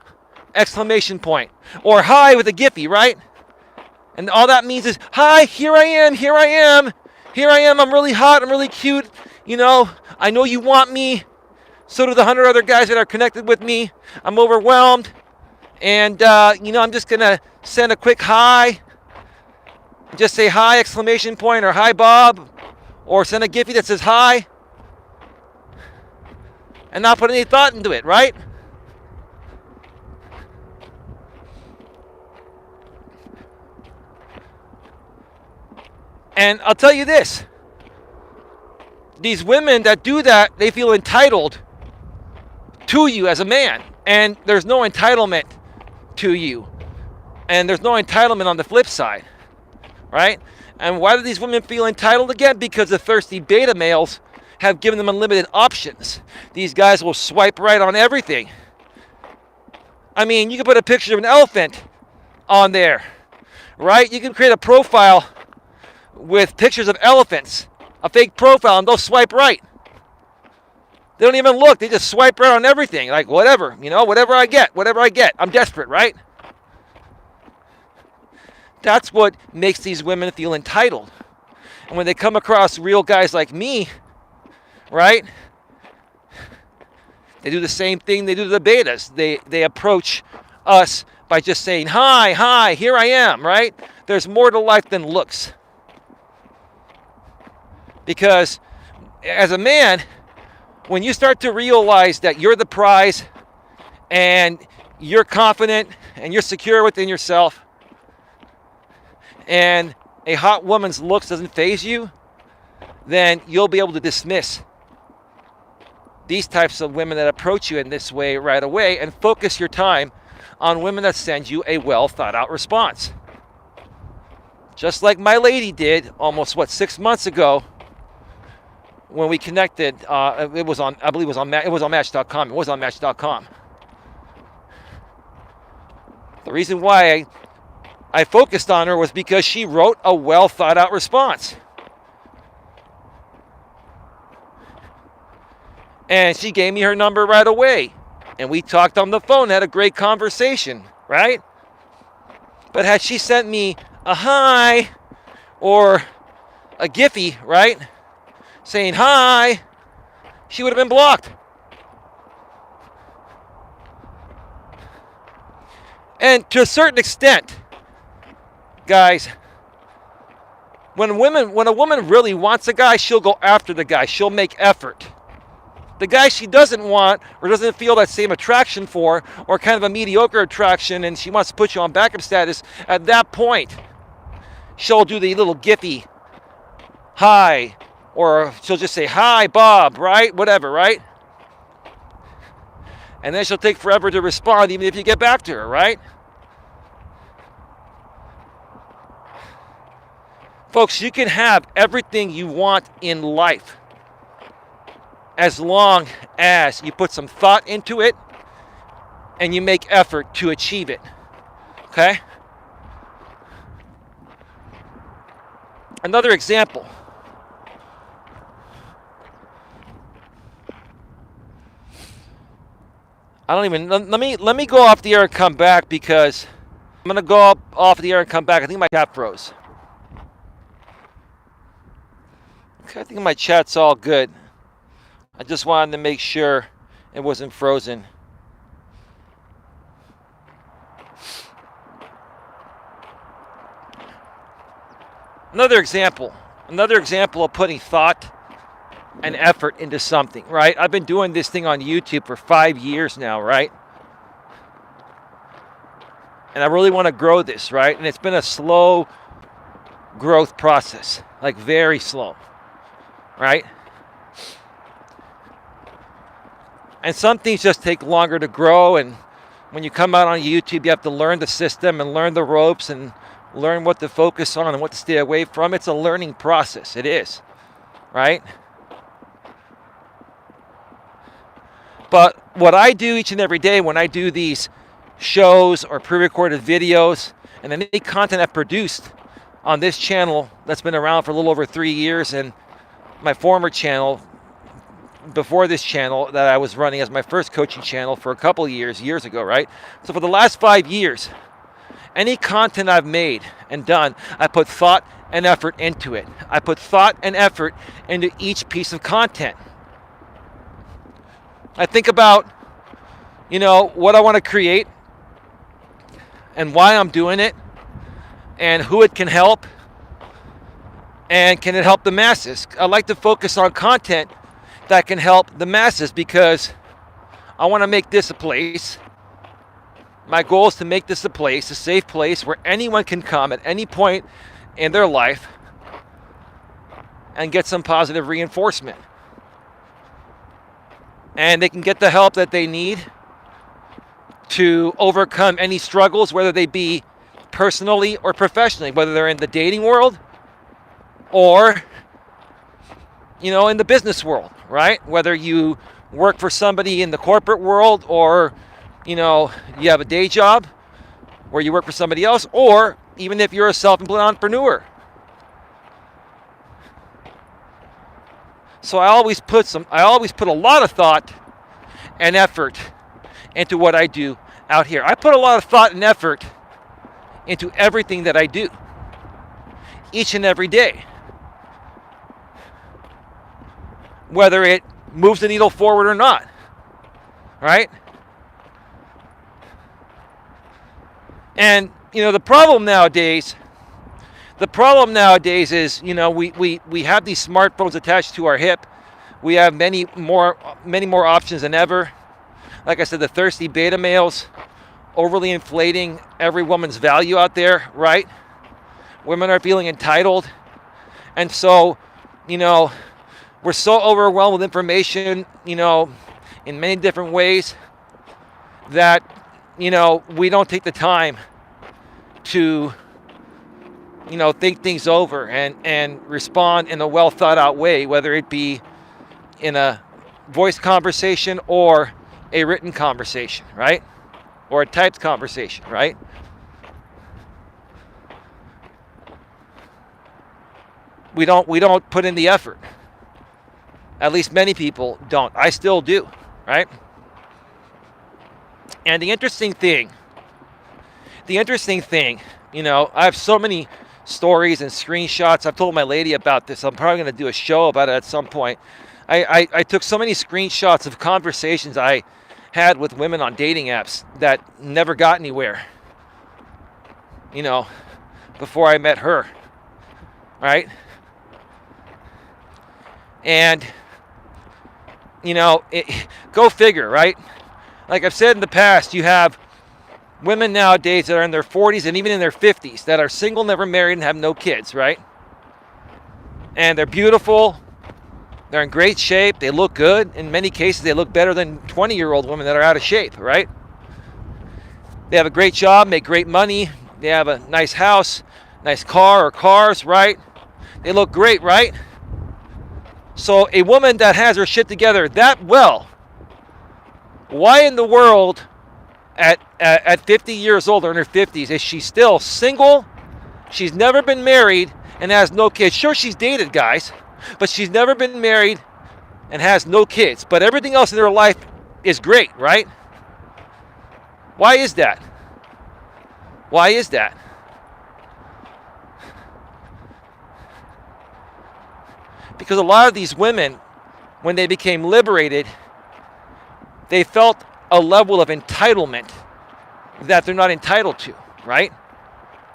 exclamation point, or hi with a Giphy, right? And all that means is, hi, here I am, I'm really hot, I'm really cute, I know you want me. So do the 100 other guys that are connected with me. I'm overwhelmed. And, I'm just going to send a quick hi. Just say hi, exclamation point, or hi, Bob. Or send a Giphy that says hi. And not put any thought into it, right? And I'll tell you this. These women that do that, they feel entitled to you as a man, and there's no entitlement to you, and there's no entitlement on the flip side, right? And why do these women feel entitled again? Because the thirsty beta males have given them unlimited options. These guys will swipe right on everything. I mean, you can put a picture of an elephant on there, right? You can create a profile with pictures of elephants, a fake profile, and they'll swipe right. They don't even look. They just swipe right on everything. Like, whatever, whatever I get. I'm desperate, right? That's what makes these women feel entitled. And when they come across real guys like me, right, they do the same thing they do to the betas. They approach us by just saying, hi, here I am, right? There's more to life than looks. Because as a man, when you start to realize that you're the prize and you're confident and you're secure within yourself and a hot woman's looks doesn't faze you, then you'll be able to dismiss these types of women that approach you in this way right away and focus your time on women that send you a well thought out response. Just like my lady did almost, 6 months ago, when we connected. It was on Match.com. It was on Match.com. The reason why I focused on her was because she wrote a well thought out response. And she gave me her number right away. And we talked on the phone, had a great conversation, right? But had she sent me a hi or a Giphy, right, saying hi, she would have been blocked. And to a certain extent, guys, when a woman really wants a guy, she'll go after the guy. She'll make effort. The guy she doesn't want or doesn't feel that same attraction for, or kind of a mediocre attraction, and she wants to put you on backup status, at that point, she'll do the little Giphy hi, or she'll just say, hi, Bob, right? Whatever, right? And then she'll take forever to respond, even if you get back to her, right? Folks, you can have everything you want in life as long as you put some thought into it and you make effort to achieve it. Okay? Another example. Let me go off the air and come back, because I'm going to go off the air and come back. I think my chat froze. Okay, I think my chat's all good. I just wanted to make sure it wasn't frozen. Another example of putting thought and effort into something, right? I've been doing this thing on YouTube for 5 years now, right? And I really want to grow this, right? And it's been a slow growth process, like very slow, right? And some things just take longer to grow, and when you come out on YouTube, you have to learn the system and learn the ropes and learn what to focus on and what to stay away from. It's a learning process. It is, right? But what I do each and every day when I do these shows or pre-recorded videos and any content I've produced on this channel that's been around for a little over 3 years, and my former channel before this channel that I was running as my first coaching channel for a couple years ago, right? So for the last 5 years, any content I've made and done, I put thought and effort into it. I put thought and effort into each piece of content. I think about, what I want to create and why I'm doing it and who it can help and can it help the masses. I like to focus on content that can help the masses because I want to make this a place. My goal is to make this a place, a safe place where anyone can come at any point in their life and get some positive reinforcement. And they can get the help that they need to overcome any struggles, whether they be personally or professionally, whether they're in the dating world or, in the business world, right? Whether you work for somebody in the corporate world or, you have a day job where you work for somebody else, or even if you're a self-employed entrepreneur. So I always put a lot of thought and effort into what I do out here. I put a lot of thought and effort into everything that I do each and every day. Whether it moves the needle forward or not, right? And, the problem nowadays is, we have these smartphones attached to our hip. We have many more options than ever. Like I said, the thirsty beta males overly inflating every woman's value out there, right? Women are feeling entitled. And so, we're so overwhelmed with information, in many different ways that, we don't take the time to, think things over and respond in a well thought out way, whether it be in a voice conversation or a written conversation, right? Or a typed conversation, right? We don't put in the effort. At least many people don't. I still do, right? And the interesting thing, I have so many stories and screenshots. I've told my lady about this. I'm probably going to do a show about it at some point. I took so many screenshots of conversations I had with women on dating apps that never got anywhere, before I met her, right? And, go figure, right? Like I've said in the past, you have women nowadays that are in their 40s and even in their 50s that are single, never married, and have no kids, right? And they're beautiful. They're in great shape. They look good. In many cases, they look better than 20-year-old women that are out of shape, right? They have a great job, make great money. They have a nice house, nice car or cars, right? They look great, right? So a woman that has her shit together that well, why in the world at 50 years old or in her 50s is she still single? She's never been married and has no kids. Sure, she's dated guys, but she's never been married and has no kids. But everything else in her life is great, right? Why is that? Why is that? Because a lot of these women when they became liberated, they felt a level of entitlement that they're not entitled to, right?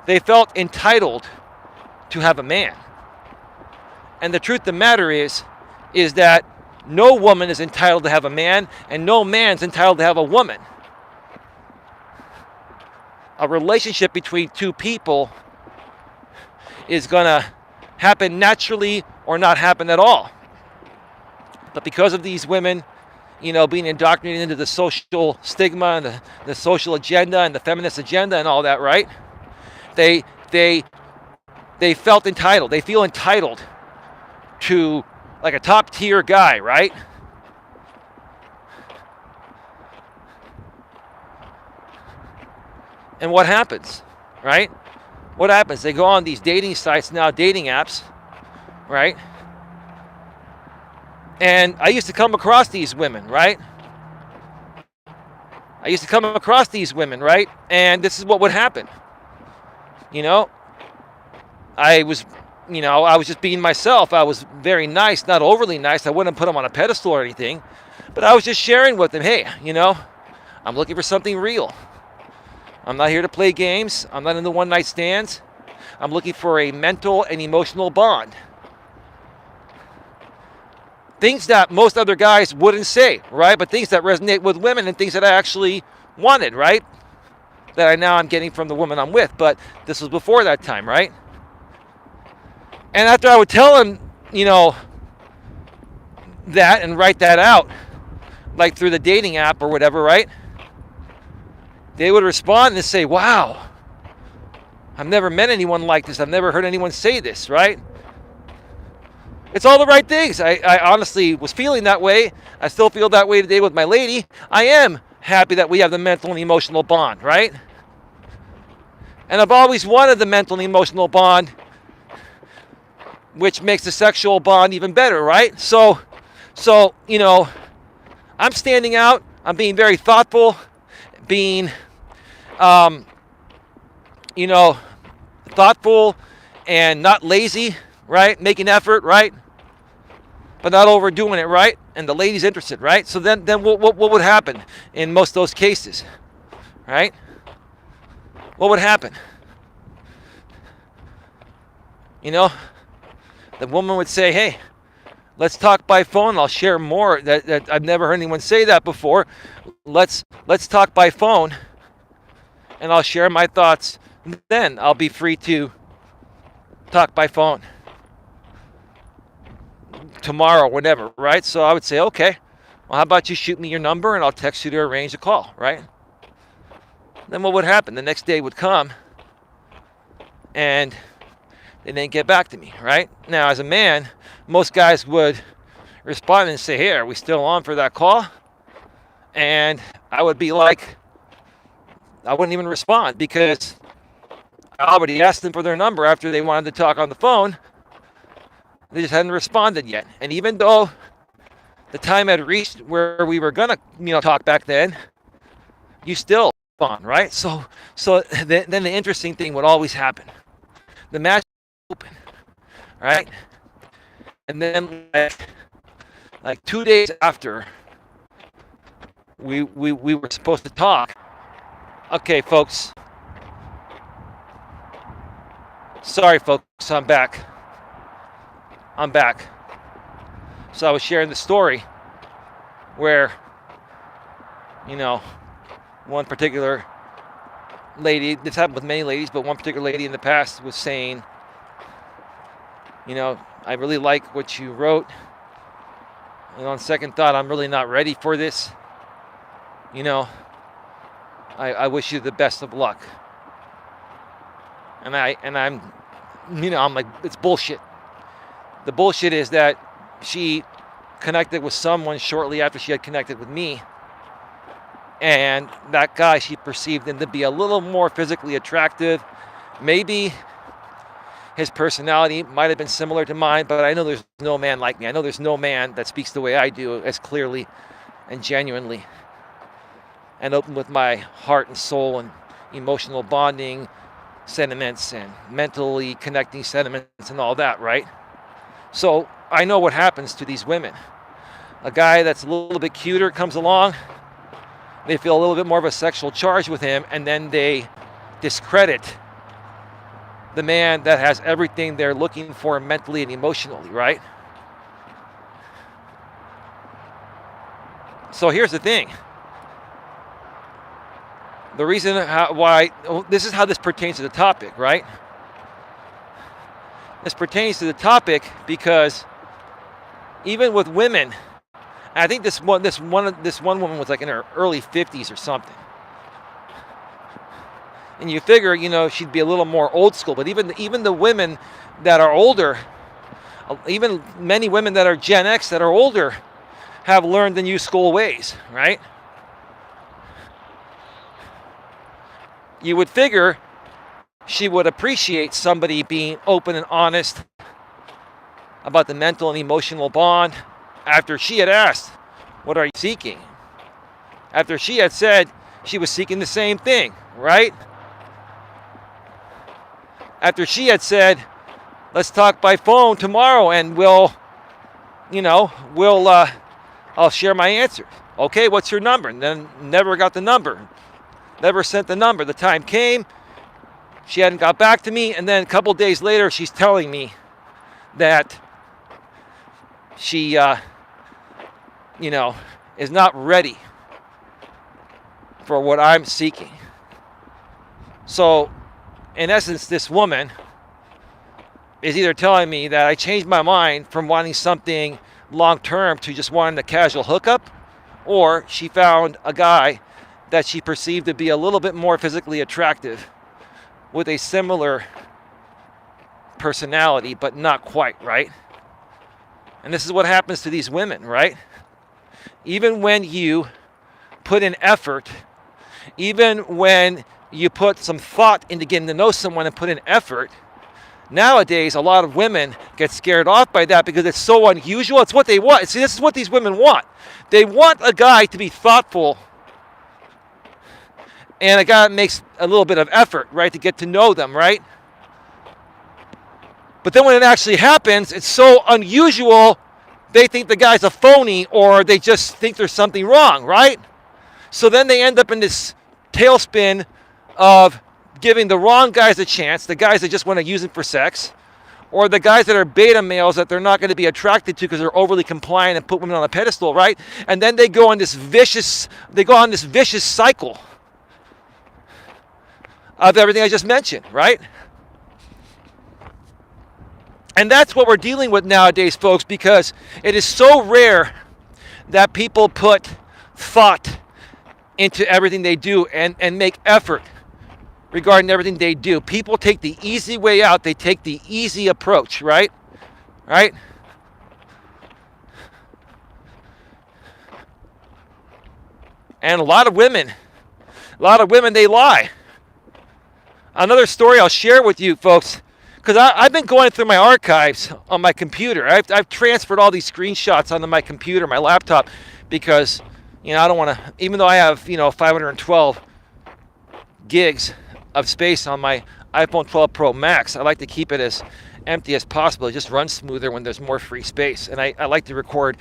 They felt entitled to have a man. And the truth of the matter is that no woman is entitled to have a man, and no man's entitled to have a woman. A relationship between two people is going to happen naturally or not happen at all. But because of these women, being indoctrinated into the social stigma and the social agenda and the feminist agenda and all that, right? They felt entitled. They feel entitled to like a top tier guy, right? And what happens, right? What happens? They go on these dating sites now, dating apps, right? And I used to come across these women, right? And this is what would happen. I was just being myself. I was very nice, not overly nice. I wouldn't put them on a pedestal or anything. But I was just sharing with them, hey, I'm looking for something real. I'm not here to play games. I'm not into one-night stands. I'm looking for a mental and emotional bond. Things that most other guys wouldn't say, right? But things that resonate with women and things that I actually wanted, right? That I'm getting from the woman I'm with. But this was before that time, right? And after I would tell them, that and write that out, like through the dating app or whatever, right? They would respond and say, wow, I've never met anyone like this. I've never heard anyone say this, right? It's all the right things. I honestly was feeling that way. I still feel that way today with my lady. I am happy that we have the mental and emotional bond, right? And I've always wanted the mental and emotional bond, which makes the sexual bond even better, right? So, I'm standing out. I'm being very thoughtful, being, thoughtful and not lazy, right? Making effort, right? But not overdoing it, right? And the lady's interested, right? So then what would happen in most of those cases, right? What would happen? The woman would say, hey, let's talk by phone. I'll share more. That I've never heard anyone say that before. Let's talk by phone, and I'll share my thoughts. Then I'll be free to talk by phone tomorrow, whenever, right? So I would say, okay, well, how about you shoot me your number, and I'll text you to arrange a call, right? Then what would happen? The next day would come, and they didn't get back to me, right? Now, as a man, most guys would respond and say, hey, are we still on for that call? And I would be like, I wouldn't even respond because I already asked them for their number after they wanted to talk on the phone. They just hadn't responded yet. And even though the time had reached where we were going to, talk back then, you still respond, right? So then the interesting thing would always happen. The match open, right? And then like 2 days after we were supposed to talk. Okay, folks. Sorry, folks, I'm back. So I was sharing the story where, one particular lady, this happened with many ladies, but one particular lady in the past was saying, I really like what you wrote. And on second thought, I'm really not ready for this. I wish you the best of luck. And I'm like, it's bullshit. The bullshit is that she connected with someone shortly after she had connected with me. And that guy, she perceived him to be a little more physically attractive. Maybe his personality might have been similar to mine, but I know there's no man like me. I know there's no man that speaks the way I do as clearly and genuinely and open with my heart and soul and emotional bonding sentiments and mentally connecting sentiments and all that, right? So I know what happens to these women. a guy that's a little bit cuter comes along, they feel a little bit more of a sexual charge with him, and then they discredit the man that has everything they're looking for mentally and emotionally, right? So here's the thing. The reason why, this is how this pertains to the topic, right? This pertains to the topic because even with women, I think this one woman was like in her early 50s or something. And you figure, she'd be a little more old school. But even the women that are older, even many women that are Gen X that are older, have learned the new school ways, right? You would figure she would appreciate somebody being open and honest about the mental and emotional bond after she had asked, "What are you seeking?" After she had said she was seeking the same thing, right? After she had said, "Let's talk by phone tomorrow and I'll share my answers." Okay, what's your number? And then never got the number. Never sent the number. The time came, she hadn't got back to me, and then a couple days later, she's telling me that she, is not ready for what I'm seeking. So, in essence, this woman is either telling me that I changed my mind from wanting something long-term to just wanting a casual hookup, or she found a guy that she perceived to be a little bit more physically attractive with a similar personality, but not quite, right? And this is what happens to these women, right? Even when you put in effort, even when you put some thought into getting to know someone and put in effort, nowadays a lot of women get scared off by that because it's so unusual. It's what they want. See, this is what these women want. They want a guy to be thoughtful and a guy that makes a little bit of effort, right, to get to know them, right? But then when it actually happens, it's so unusual, they think the guy's a phony or they just think there's something wrong, right? So then they end up in this tailspin of giving the wrong guys a chance, the guys that just want to use them for sex, or the guys that are beta males that they're not going to be attracted to because they're overly compliant and put women on a pedestal, right? And then they go on this vicious cycle of everything I just mentioned, right? And that's what we're dealing with nowadays, folks, because it is so rare that people put thought into everything they do and make effort regarding everything they do. People take the easy way out. They take the easy approach, right? Right? And a lot of women, they lie. Another story I'll share with you, folks, because I've been going through my archives on my computer. I've transferred all these screenshots onto my computer, my laptop, because, I don't want to, even though I have, 512 gigs of space on my iPhone 12 Pro Max, I like to keep it as empty as possible. It just runs smoother when there's more free space. And I like to record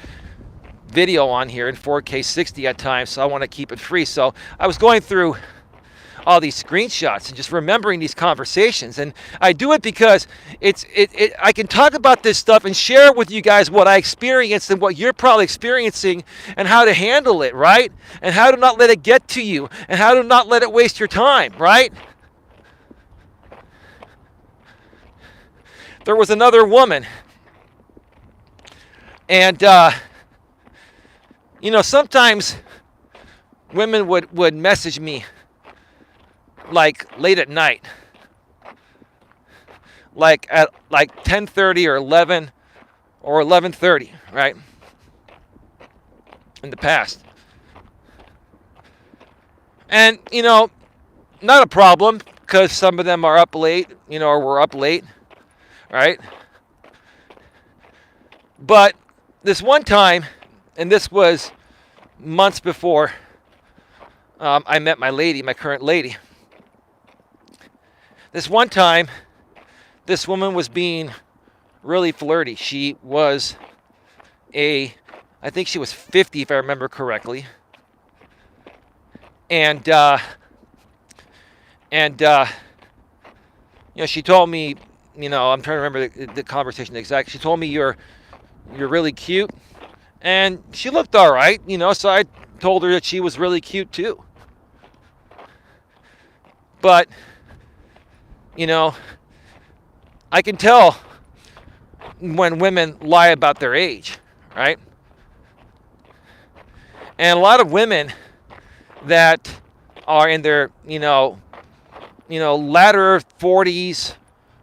video on here in 4K 60 at times, so I want to keep it free. So I was going through all these screenshots and just remembering these conversations, and I do it because I can talk about this stuff and share with you guys what I experienced and what you're probably experiencing and how to handle it, right? And how to not let it get to you and how to not let it waste your time, right? There was another woman, and sometimes women would message me like late at night, like at 10:30 or 11 or 11:30, right? In the past. And, not a problem, because some of them are up late, or were up late, right? But this one time, and this was months before I met my current lady. This one time, this woman was being really flirty. She was a I think she was 50, if I remember correctly. And she told me, I'm trying to remember the conversation exactly. She told me you're really cute, and she looked all right, So I told her that she was really cute too. But I can tell when women lie about their age, right? And a lot of women that are in their, latter 40s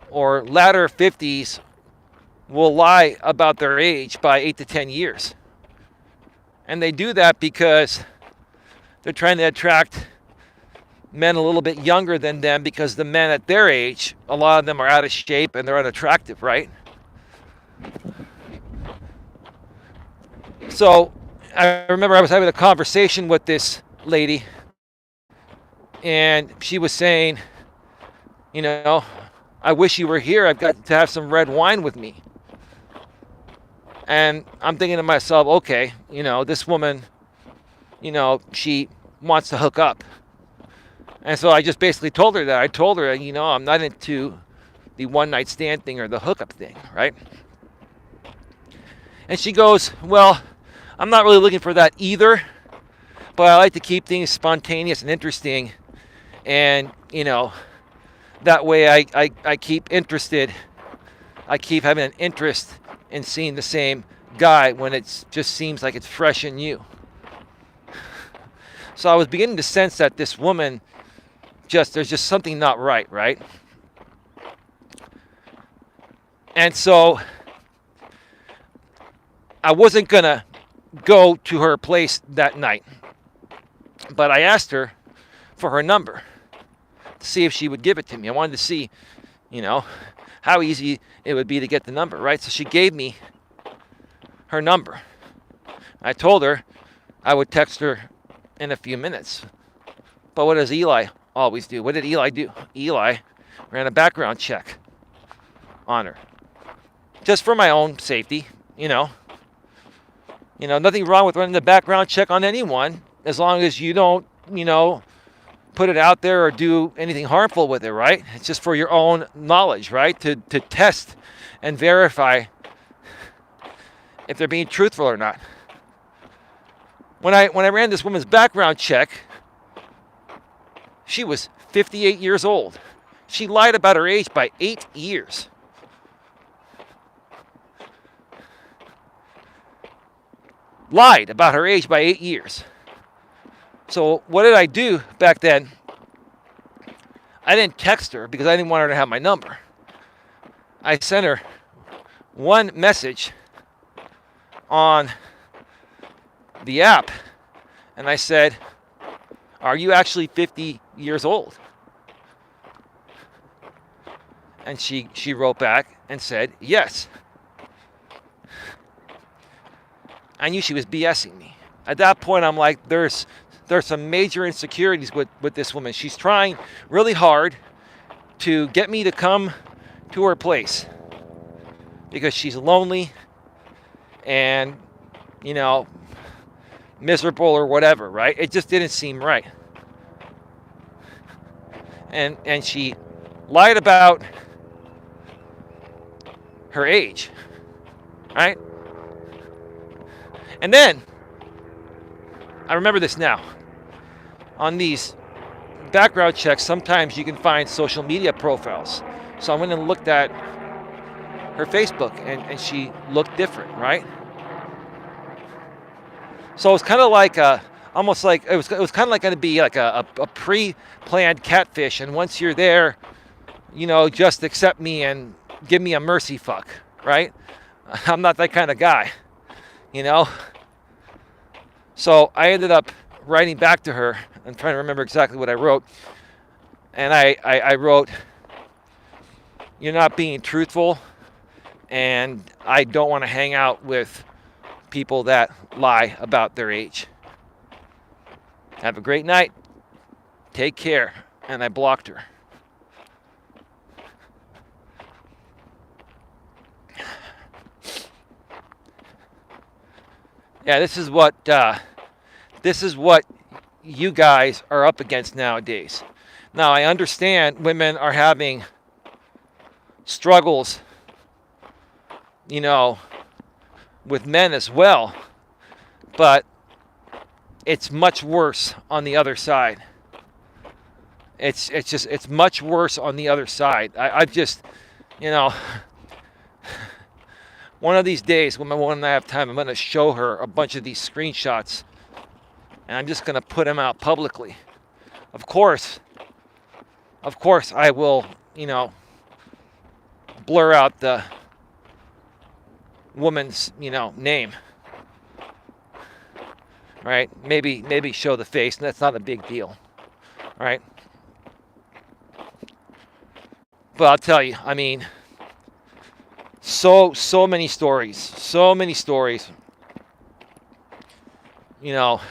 or latter 50s will lie about their age by 8 to 10 years. And they do that because they're trying to attract men a little bit younger than them, because the men at their age, a lot of them are out of shape and they're unattractive, right? So I remember I was having a conversation with this lady, and she was saying, I wish you were here. I've got to have some red wine with me. And I'm thinking to myself, okay, this woman, she wants to hook up. And so I just basically told her that. I told her, I'm not into the one night stand thing or the hookup thing, right? And she goes, well, I'm not really looking for that either, but I like to keep things spontaneous and interesting. And, that way I keep interested. I keep having an interest in seeing the same guy when it just seems like it's fresh and new. So I was beginning to sense that this woman, there's just something not right, right? And so I wasn't going to go to her place that night, but I asked her for her number to see if she would give it to me. I wanted to see, how easy it would be to get the number, right? So she gave me her number. I told her I would text her in a few minutes. But what does Eli always do? What did Eli do? Eli ran a background check on her. Just for my own safety, nothing wrong with running the background check on anyone, as long as you don't, put it out there or do anything harmful with it, right? It's just for your own knowledge, right? To test and verify if they're being truthful or not. When I ran this woman's background check, she was 58 years old. She lied about her age by 8 years. Lied about her age by 8 years. So what did I do back then? I didn't text her because I didn't want her to have my number. I sent her one message on the app, and I said, are you actually 50 years old? And she wrote back and said, yes. I knew she was BSing me. At that point, I'm like, there's some major insecurities with this woman. She's trying really hard to get me to come to her place because she's lonely and, miserable or whatever, right? It just didn't seem right. And she lied about her age, right? And then, I remember this now. On these background checks, sometimes you can find social media profiles. So I went and looked at her Facebook, and she looked different, right? So it was kind of like almost like it was kind of like going to be like a pre-planned catfish. And once you're there, just accept me and give me a mercy fuck, right? I'm not that kind of guy, So I ended up writing back to her. I'm trying to remember exactly what I wrote. And I wrote, you're not being truthful, and I don't want to hang out with people that lie about their age. Have a great night. Take care. And I blocked her. Yeah, this is what you guys are up against nowadays. Now, I understand women are having struggles, you know, with men as well, but it's much worse on the other side. It's much worse on the other side. I've just, you know, one of these days when I have time, I'm going to show her a bunch of these screenshots, and I'm just going to put them out publicly. Of course, I will, you know, blur out the woman's, you know, name. Right? Maybe show the face, and that's not a big deal. Right? But I'll tell you, I mean, so many stories. You know,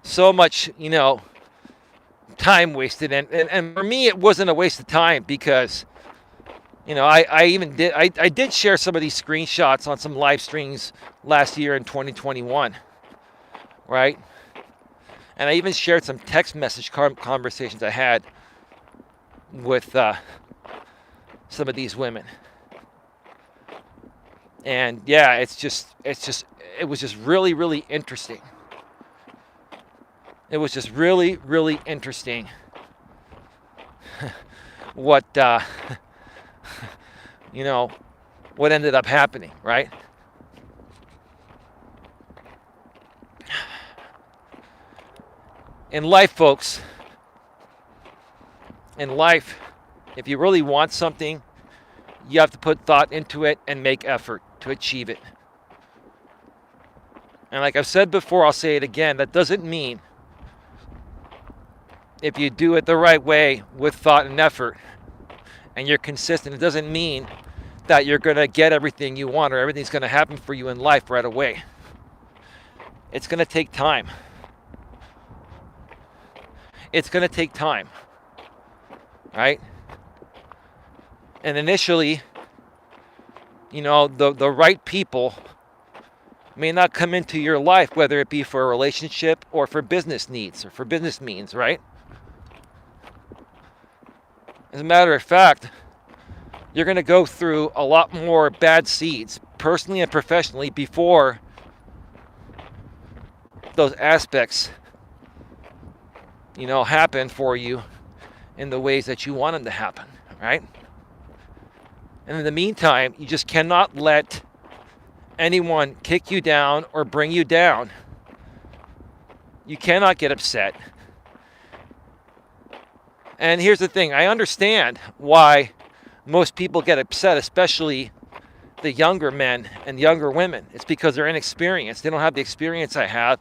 so much, you know, time wasted, and for me, it wasn't a waste of time because, you know, I did share some of these screenshots on some live streams last year in 2021, right? And I even shared some text message conversations I had with some of these women. And yeah, it was just really interesting. It was just really interesting what you know, what ended up happening, right? In life, folks, in life, if you really want something, you have to put thought into it and make effort to achieve it. And like I've said before, I'll say it again, that doesn't mean if you do it the right way with thought and effort and you're consistent, it doesn't mean that you're going to get everything you want or everything's going to happen for you in life right away. It's going to take time. It's going to take time, right? And initially, you know, the right people may not come into your life, whether it be for a relationship or for business needs or for business means, right? As a matter of fact, you're going to go through a lot more bad seeds, personally and professionally, before those aspects, you know, happen for you in the ways that you want them to happen, right? And in the meantime, you just cannot let anyone kick you down or bring you down. You cannot get upset. And here's the thing, I understand why most people get upset, especially the younger men and younger women. It's because they're inexperienced. They don't have the experience I have,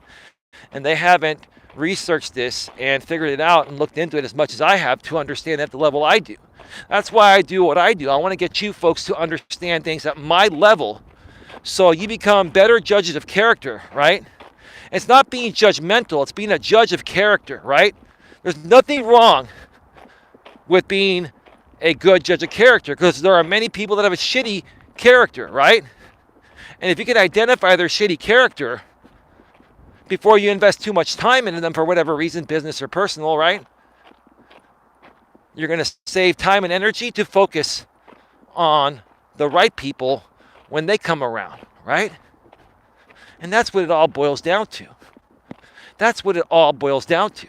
and they haven't researched this and figured it out and looked into it as much as I have to understand at the level I do. That's why I do what I do. I want to get you folks to understand things at my level so you become better judges of character, right? It's not being judgmental, it's being a judge of character, right? There's nothing wrong with being a good judge of character because there are many people that have a shitty character, right? And if you can identify their shitty character before you invest too much time into them for whatever reason, business or personal, right? You're going to save time and energy to focus on the right people when they come around, right? And that's what it all boils down to. That's what it all boils down to.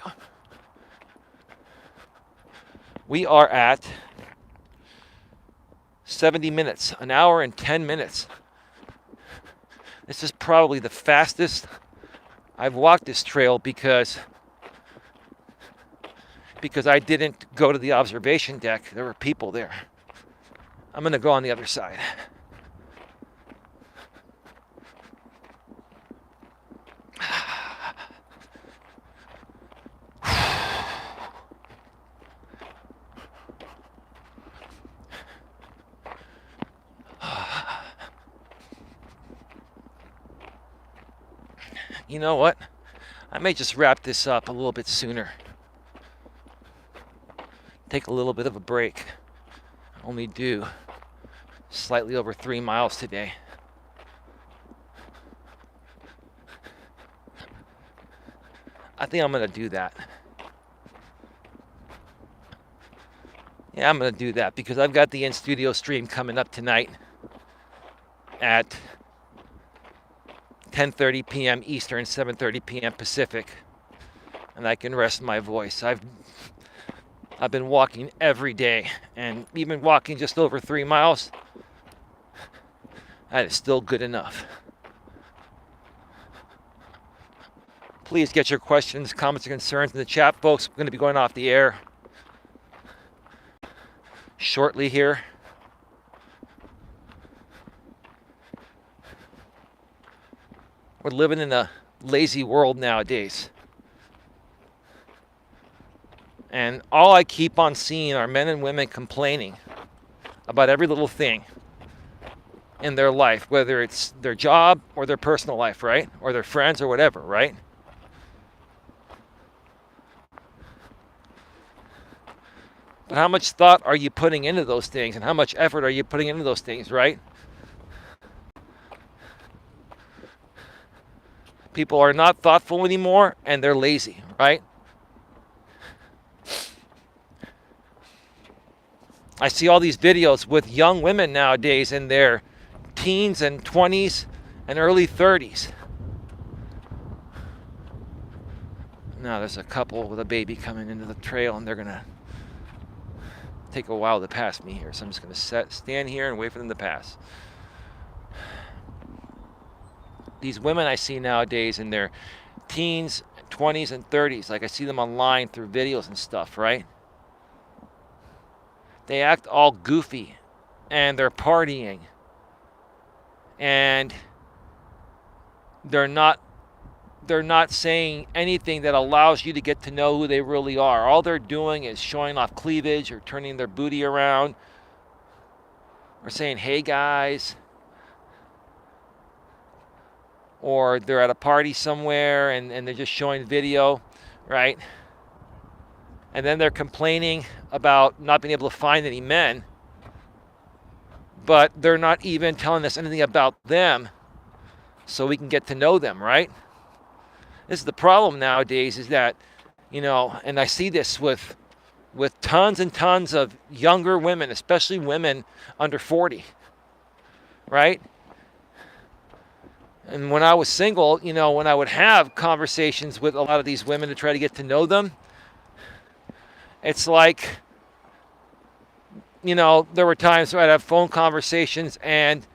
We are at 70 minutes, an hour and 10 minutes. This is probably the fastest I've walked this trail because I didn't go to the observation deck. There were people there. I'm going to go on the other side. You know what? I may just wrap this up a little bit sooner. Take a little bit of a break. I only do slightly over 3 miles today. I think I'm going to do that. Yeah, I'm going to do that because I've got the in-studio stream coming up tonight at 10:30 p.m. Eastern, 7:30 p.m. Pacific, and I can rest my voice. I've been walking every day, and even walking just over 3 miles, that is still good enough. Please get your questions, comments, and concerns in the chat, folks. We're going to be going off the air shortly here. We're living in a lazy world nowadays. And all I keep on seeing are men and women complaining about every little thing in their life, whether it's their job or their personal life, right? Or their friends or whatever, right? But how much thought are you putting into those things, and how much effort are you putting into those things, right? People are not thoughtful anymore, and they're lazy, right? I see all these videos with young women nowadays in their teens and 20s and early 30s. Now there's a couple with a baby coming into the trail, and they're going to take a while to pass me here. So I'm just going to stand here and wait for them to pass. These women I see nowadays in their teens, 20s, and 30s, like I see them online through videos and stuff, right? They act all goofy, and they're partying, and they're not saying anything that allows you to get to know who they really are. All they're doing is showing off cleavage or turning their booty around or saying, "Hey guys," or they're at a party somewhere and they're just showing video, right? And then they're complaining about not being able to find any men, but they're not even telling us anything about them so we can get to know them, right? This is the problem nowadays, is that, and I see this with tons and tons of younger women, especially women under 40, right? And when I was single, when I would have conversations with a lot of these women to try to get to know them, it's like, there were times where I'd have phone conversations and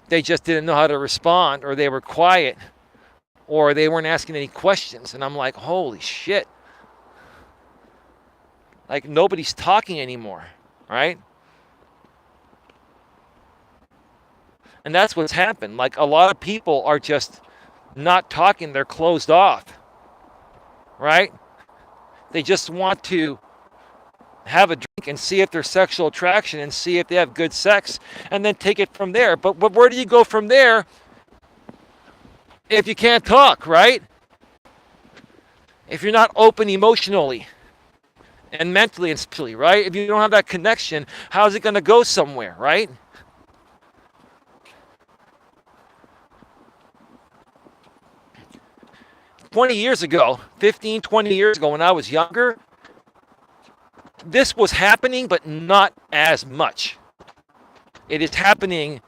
they just didn't know how to respond, or they were quiet, or they weren't asking any questions. And I'm like, holy shit. Like, nobody's talking anymore, right? And that's what's happened. Like, a lot of people are just not talking. They're closed off, right? They just want to have a drink and see if there's sexual attraction and see if they have good sex and then take it from there. But where do you go from there if you can't talk, right? If you're not open emotionally and mentally and spiritually, right? If you don't have that connection, how's it going to go somewhere, right? $20 years ago, 15, 20 years ago, when I was younger, this was happening, but not as much. It is happening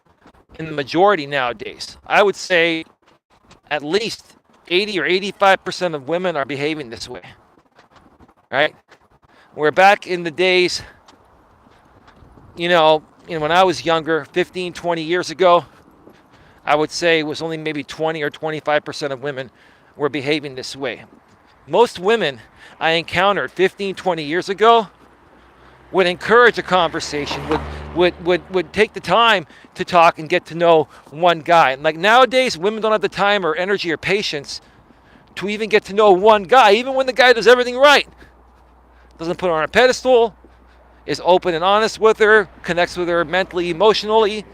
in the majority nowadays. I would say at least 80 or 85% of women are behaving this way, right? Where back in the days, when I was younger, 15, 20 years ago, I would say it was only maybe 20 or 25% of women were behaving this way. Most women I encountered 15, 20 years ago would encourage a conversation, would take the time to talk and get to know one guy. Like, nowadays, women don't have the time or energy or patience to even get to know one guy, even when the guy does everything right. Doesn't put her on a pedestal, is open and honest with her, connects with her mentally, emotionally,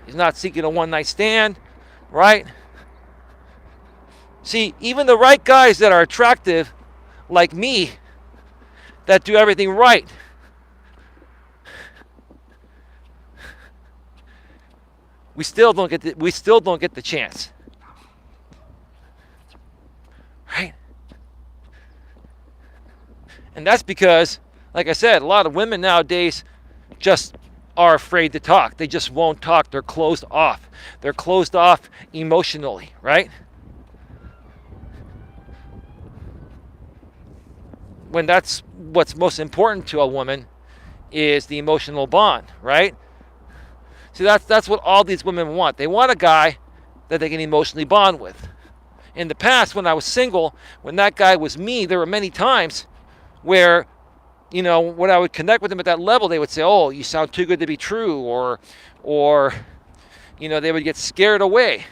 is not seeking a one-night stand, right? See, even the right guys that are attractive, like me, that do everything right, we still don't get the chance, right? And that's because, like I said, a lot of women nowadays just are afraid to talk. They just won't talk. They're closed off. They're closed off emotionally, right? When that's what's most important to a woman is the emotional bond, right? See, that's what all these women want. They want a guy that they can emotionally bond with. In the past, when I was single, when that guy was me, there were many times where, when I would connect with them at that level, they would say, "Oh, you sound too good to be true," or they would get scared away,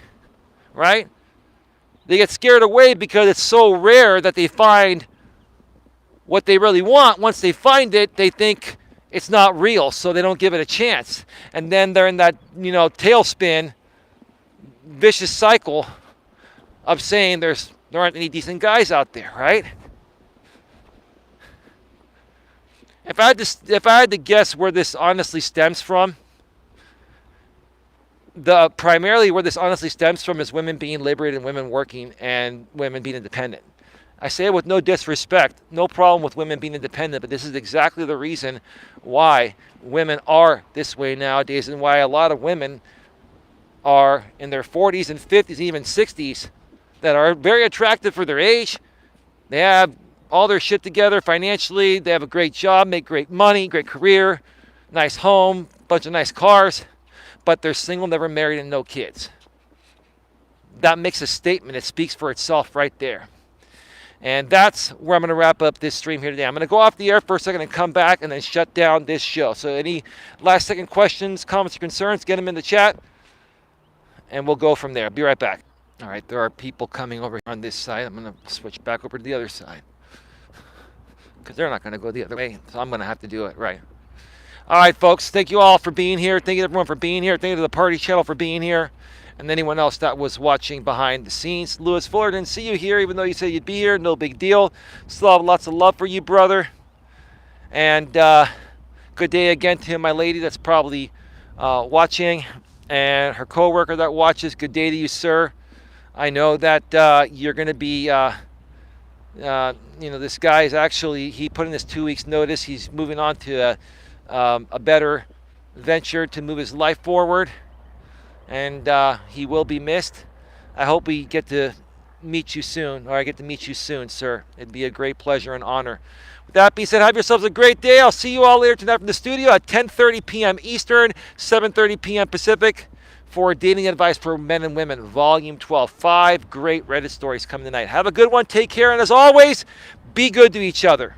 right? They get scared away because it's so rare that they find what they really want. Once they find it, they think it's not real, so they don't give it a chance. And then they're in that, tailspin, vicious cycle of saying there aren't any decent guys out there, right? If I had to guess where this honestly stems from, primarily where this honestly stems from is women being liberated and women working and women being independent. I say it with no disrespect, no problem with women being independent, but this is exactly the reason why women are this way nowadays and why a lot of women are in their 40s and 50s, even 60s, that are very attractive for their age. They have all their shit together financially. They have a great job, make great money, great career, nice home, bunch of nice cars, but they're single, never married, and no kids. That makes a statement. It speaks for itself right there. And that's where I'm going to wrap up this stream here today. I'm going to go off the air for a second and come back and then shut down this show. So any last second questions, comments, or concerns, get them in the chat, and we'll go from there. Be right back. All right, there are people coming over on this side. I'm going to switch back over to the other side because they're not going to go the other way, so I'm going to have to do it right. All right, folks, thank you all for being here. Thank you everyone for being here. Thank you to the party channel for being here, and anyone else that was watching behind the scenes. Lewis Fuller, didn't see you here, even though you said you'd be here. No big deal. Still have lots of love for you, brother. And good day again to my lady that's probably watching, and her coworker that watches. Good day to you, sir. I know that you're going to be, this guy is actually, he put in this 2 weeks notice. He's moving on to a better venture to move his life forward. And he will be missed. I hope we get to meet you soon, or I get to meet you soon, sir. It'd be a great pleasure and honor. With that being said, have yourselves a great day. I'll see you all later tonight from the studio at 10:30 p.m. Eastern, 7:30 p.m. Pacific, for Dating Advice for Men and Women, Volume 12. 5 great Reddit stories coming tonight. Have a good one. Take care. And as always, be good to each other.